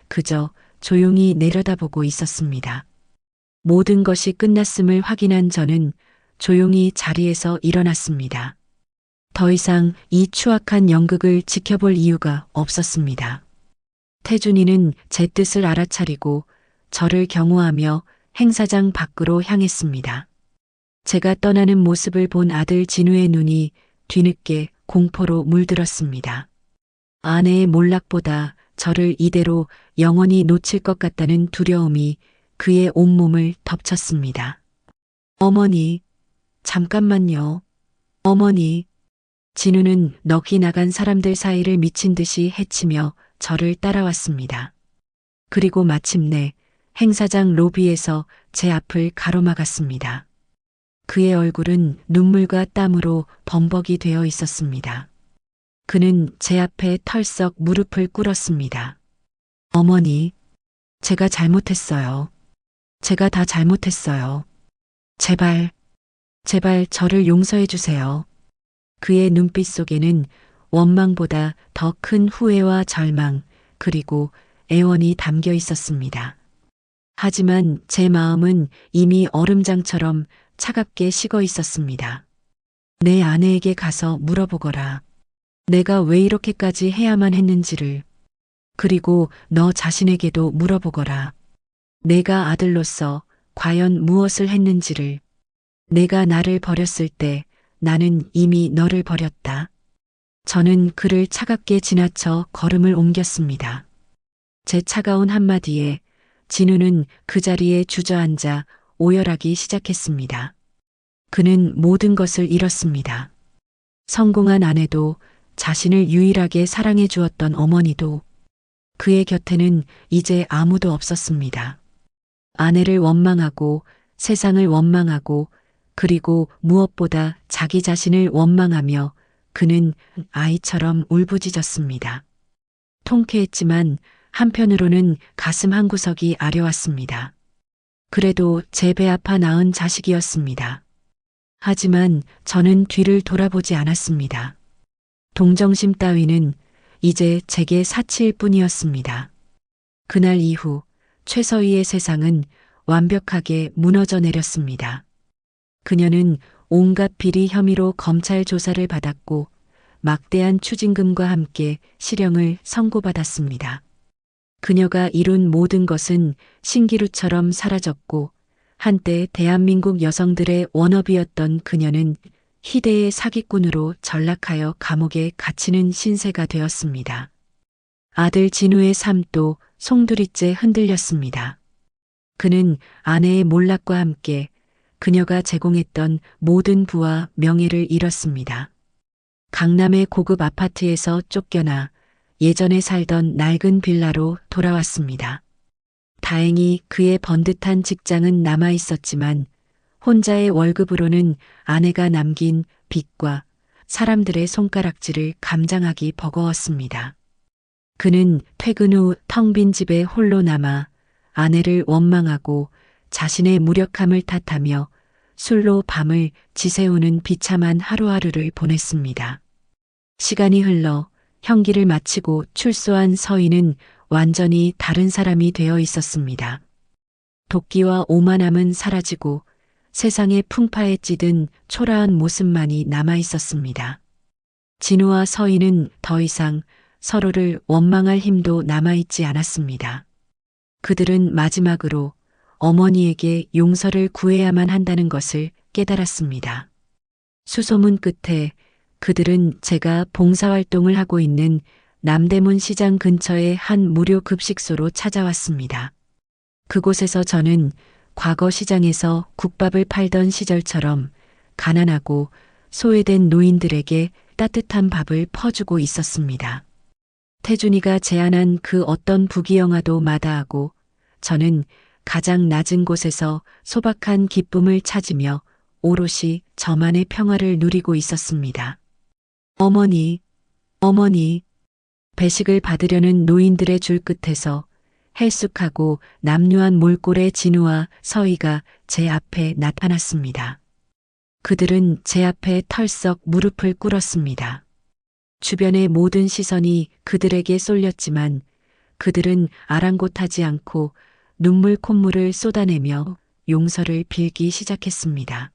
그저 조용히 내려다보고 있었습니다. 모든 것이 끝났음을 확인한 저는 조용히 자리에서 일어났습니다. 더 이상 이 추악한 연극을 지켜볼 이유가 없었습니다. 태준이는 제 뜻을 알아차리고 저를 경호하며 행사장 밖으로 향했습니다. 제가 떠나는 모습을 본 아들 진우의 눈이 뒤늦게 공포로 물들었습니다. 아내의 몰락보다 저를 이대로 영원히 놓칠 것 같다는 두려움이 그의 온몸을 덮쳤습니다. 어머니, 잠깐만요. 어머니. 진우는 넋이 나간 사람들 사이를 미친 듯이 헤치며 저를 따라왔습니다. 그리고 마침내 행사장 로비에서 제 앞을 가로막았습니다. 그의 얼굴은 눈물과 땀으로 범벅이 되어 있었습니다. 그는 제 앞에 털썩 무릎을 꿇었습니다. 어머니, 제가 잘못했어요. 제가 다 잘못했어요. 제발, 제발 저를 용서해 주세요. 그의 눈빛 속에는 원망보다 더 큰 후회와 절망, 그리고 애원이 담겨 있었습니다. 하지만 제 마음은 이미 얼음장처럼 차갑게 식어 있었습니다. 내 아내에게 가서 물어보거라. 내가 왜 이렇게까지 해야만 했는지를. 그리고 너 자신에게도 물어보거라. 내가 아들로서 과연 무엇을 했는지를. 내가 나를 버렸을 때 나는 이미 너를 버렸다. 저는 그를 차갑게 지나쳐 걸음을 옮겼습니다. 제 차가운 한마디에 진우는 그 자리에 주저앉아 오열하기 시작했습니다. 그는 모든 것을 잃었습니다. 성공한 아내도 자신을 유일하게 사랑해 주었던 어머니도 그의 곁에는 이제 아무도 없었습니다. 아내를 원망하고 세상을 원망하고 그리고 무엇보다 자기 자신을 원망하며 그는 아이처럼 울부짖었습니다. 통쾌했지만 한편으로는 가슴 한구석이 아려왔습니다. 그래도 제 배 아파 낳은 자식이었습니다. 하지만 저는 뒤를 돌아보지 않았습니다. 동정심 따위는 이제 제게 사치일 뿐이었습니다. 그날 이후 최서희의 세상은 완벽하게 무너져 내렸습니다. 그녀는 온갖 비리 혐의로 검찰 조사를 받았고 막대한 추징금과 함께 실형을 선고받았습니다. 그녀가 이룬 모든 것은 신기루처럼 사라졌고 한때 대한민국 여성들의 워너비였던 그녀는 희대의 사기꾼으로 전락하여 감옥에 갇히는 신세가 되었습니다. 아들 진우의 삶도 송두리째 흔들렸습니다. 그는 아내의 몰락과 함께 그녀가 제공했던 모든 부와 명예를 잃었습니다. 강남의 고급 아파트에서 쫓겨나 예전에 살던 낡은 빌라로 돌아왔습니다. 다행히 그의 번듯한 직장은 남아 있었지만 혼자의 월급으로는 아내가 남긴 빚과 사람들의 손가락질을 감당하기 버거웠습니다. 그는 퇴근 후 텅 빈 집에 홀로 남아 아내를 원망하고 자신의 무력함을 탓하며 술로 밤을 지새우는 비참한 하루하루를 보냈습니다. 시간이 흘러 형기를 마치고 출소한 서희는 완전히 다른 사람이 되어 있었습니다. 도끼와 오만함은 사라지고 세상의 풍파에 찌든 초라한 모습만이 남아 있었습니다. 진우와 서희는 더 이상 서로를 원망할 힘도 남아있지 않았습니다. 그들은 마지막으로 어머니에게 용서를 구해야만 한다는 것을 깨달았습니다. 수소문 끝에 그들은 제가 봉사활동을 하고 있는 남대문 시장 근처의 한 무료 급식소로 찾아왔습니다. 그곳에서 저는 과거 시장에서 국밥을 팔던 시절처럼 가난하고 소외된 노인들에게 따뜻한 밥을 퍼주고 있었습니다. 태준이가 제안한 그 어떤 부귀영화도 마다하고 저는 가장 낮은 곳에서 소박한 기쁨을 찾으며 오롯이 저만의 평화를 누리고 있었습니다. 어머니, 어머니, 배식을 받으려는 노인들의 줄 끝에서 헬쑥하고 남루한 몰골의 진우와 서희가 제 앞에 나타났습니다. 그들은 제 앞에 털썩 무릎을 꿇었습니다. 주변의 모든 시선이 그들에게 쏠렸지만 그들은 아랑곳하지 않고 눈물 콧물을 쏟아내며 용서를 빌기 시작했습니다.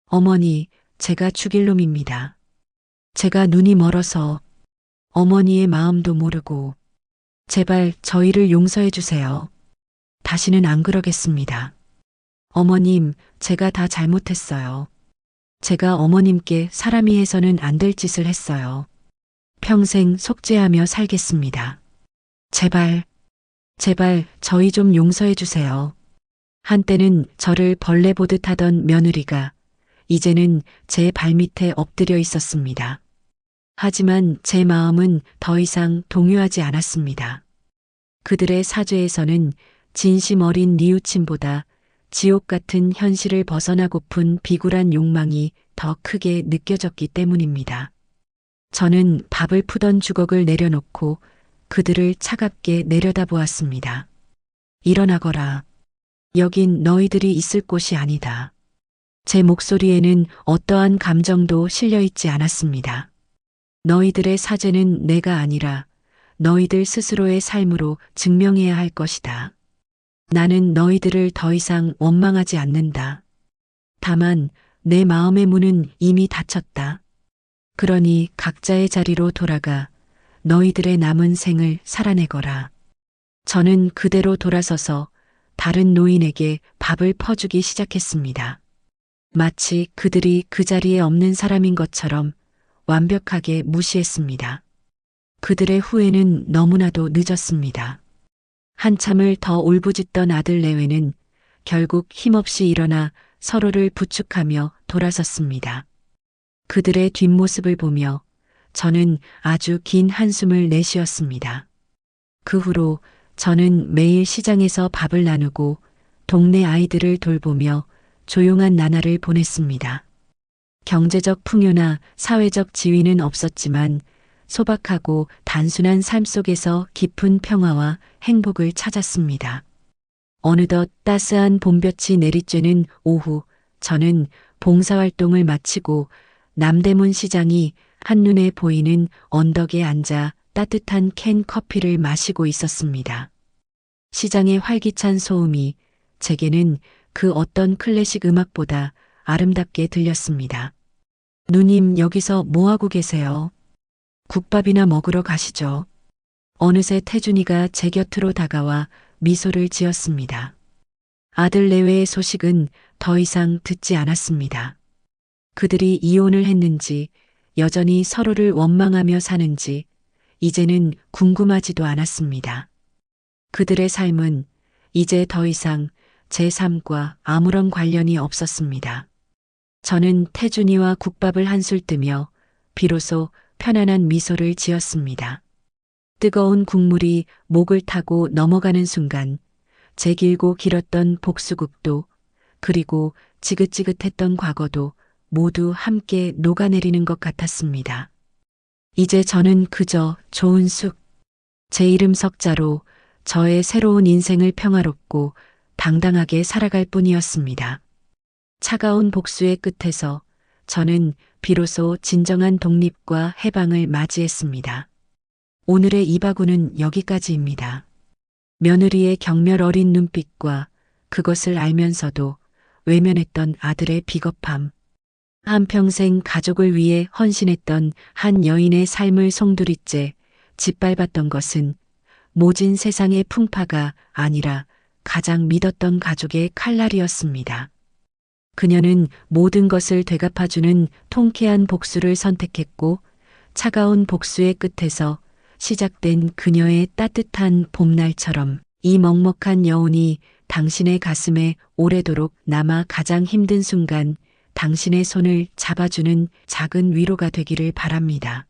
어머니, 제가 죽일 놈입니다. 제가 눈이 멀어서 어머니의 마음도 모르고 제발 저희를 용서해 주세요. 다시는 안 그러겠습니다. 어머님, 제가 다 잘못했어요. 제가 어머님께 사람이 해서는 안 될 짓을 했어요. 평생 속죄하며 살겠습니다. 제발, 제발 저희 좀 용서해 주세요. 한때는 저를 벌레 보듯 하던 며느리가 이제는 제 발밑에 엎드려 있었습니다. 하지만 제 마음은 더 이상 동요하지 않았습니다. 그들의 사죄에서는 진심 어린 뉘우침보다 지옥 같은 현실을 벗어나고픈 비굴한 욕망이 더 크게 느껴졌기 때문입니다. 저는 밥을 푸던 주걱을 내려놓고 그들을 차갑게 내려다보았습니다. 일어나거라. 여긴 너희들이 있을 곳이 아니다. 제 목소리에는 어떠한 감정도 실려 있지 않았습니다. 너희들의 사죄는 내가 아니라 너희들 스스로의 삶으로 증명해야 할 것이다. 나는 너희들을 더 이상 원망하지 않는다. 다만 내 마음의 문은 이미 닫혔다. 그러니 각자의 자리로 돌아가 너희들의 남은 생을 살아내거라. 저는 그대로 돌아서서 다른 노인에게 밥을 퍼주기 시작했습니다. 마치 그들이 그 자리에 없는 사람인 것처럼 완벽하게 무시했습니다. 그들의 후회는 너무나도 늦었습니다. 한참을 더 울부짖던 아들 내외는 결국 힘없이 일어나 서로를 부축하며 돌아섰습니다. 그들의 뒷모습을 보며 저는 아주 긴 한숨을 내쉬었습니다. 그 후로 저는 매일 시장에서 밥을 나누고 동네 아이들을 돌보며 조용한 나날을 보냈습니다. 경제적 풍요나 사회적 지위는 없었지만 소박하고 단순한 삶 속에서 깊은 평화와 행복을 찾았습니다. 어느덧 따스한 봄볕이 내리쬐는 오후, 저는 봉사활동을 마치고 남대문 시장이 한눈에 보이는 언덕에 앉아 따뜻한 캔 커피를 마시고 있었습니다. 시장의 활기찬 소음이 제게는 그 어떤 클래식 음악보다 아름답게 들렸습니다. 누님, 여기서 뭐하고 계세요? 국밥이나 먹으러 가시죠. 어느새 태준이가 제 곁으로 다가와 미소를 지었습니다. 아들 내외의 소식은 더 이상 듣지 않았습니다. 그들이 이혼을 했는지 여전히 서로를 원망하며 사는지 이제는 궁금하지도 않았습니다. 그들의 삶은 이제 더 이상 제 삶과 아무런 관련이 없었습니다. 저는 태준이와 국밥을 한술 뜨며 비로소 편안한 미소를 지었습니다. 뜨거운 국물이 목을 타고 넘어가는 순간 제 길고 길었던 복수극도 그리고 지긋지긋했던 과거도 모두 함께 녹아내리는 것 같았습니다. 이제 저는 그저 조은숙, 제 이름 석자로 저의 새로운 인생을 평화롭고 당당하게 살아갈 뿐이었습니다. 차가운 복수의 끝에서 저는 비로소 진정한 독립과 해방을 맞이했습니다. 오늘의 이바구는 여기까지입니다. 며느리의 경멸 어린 눈빛과 그것을 알면서도 외면했던 아들의 비겁함. 한평생 가족을 위해 헌신했던 한 여인의 삶을 송두리째 짓밟았던 것은 모진 세상의 풍파가 아니라 가장 믿었던 가족의 칼날이었습니다. 그녀는 모든 것을 되갚아주는 통쾌한 복수를 선택했고 차가운 복수의 끝에서 시작된 그녀의 따뜻한 봄날처럼 이 먹먹한 여운이 당신의 가슴에 오래도록 남아 가장 힘든 순간 당신의 손을 잡아주는 작은 위로가 되기를 바랍니다.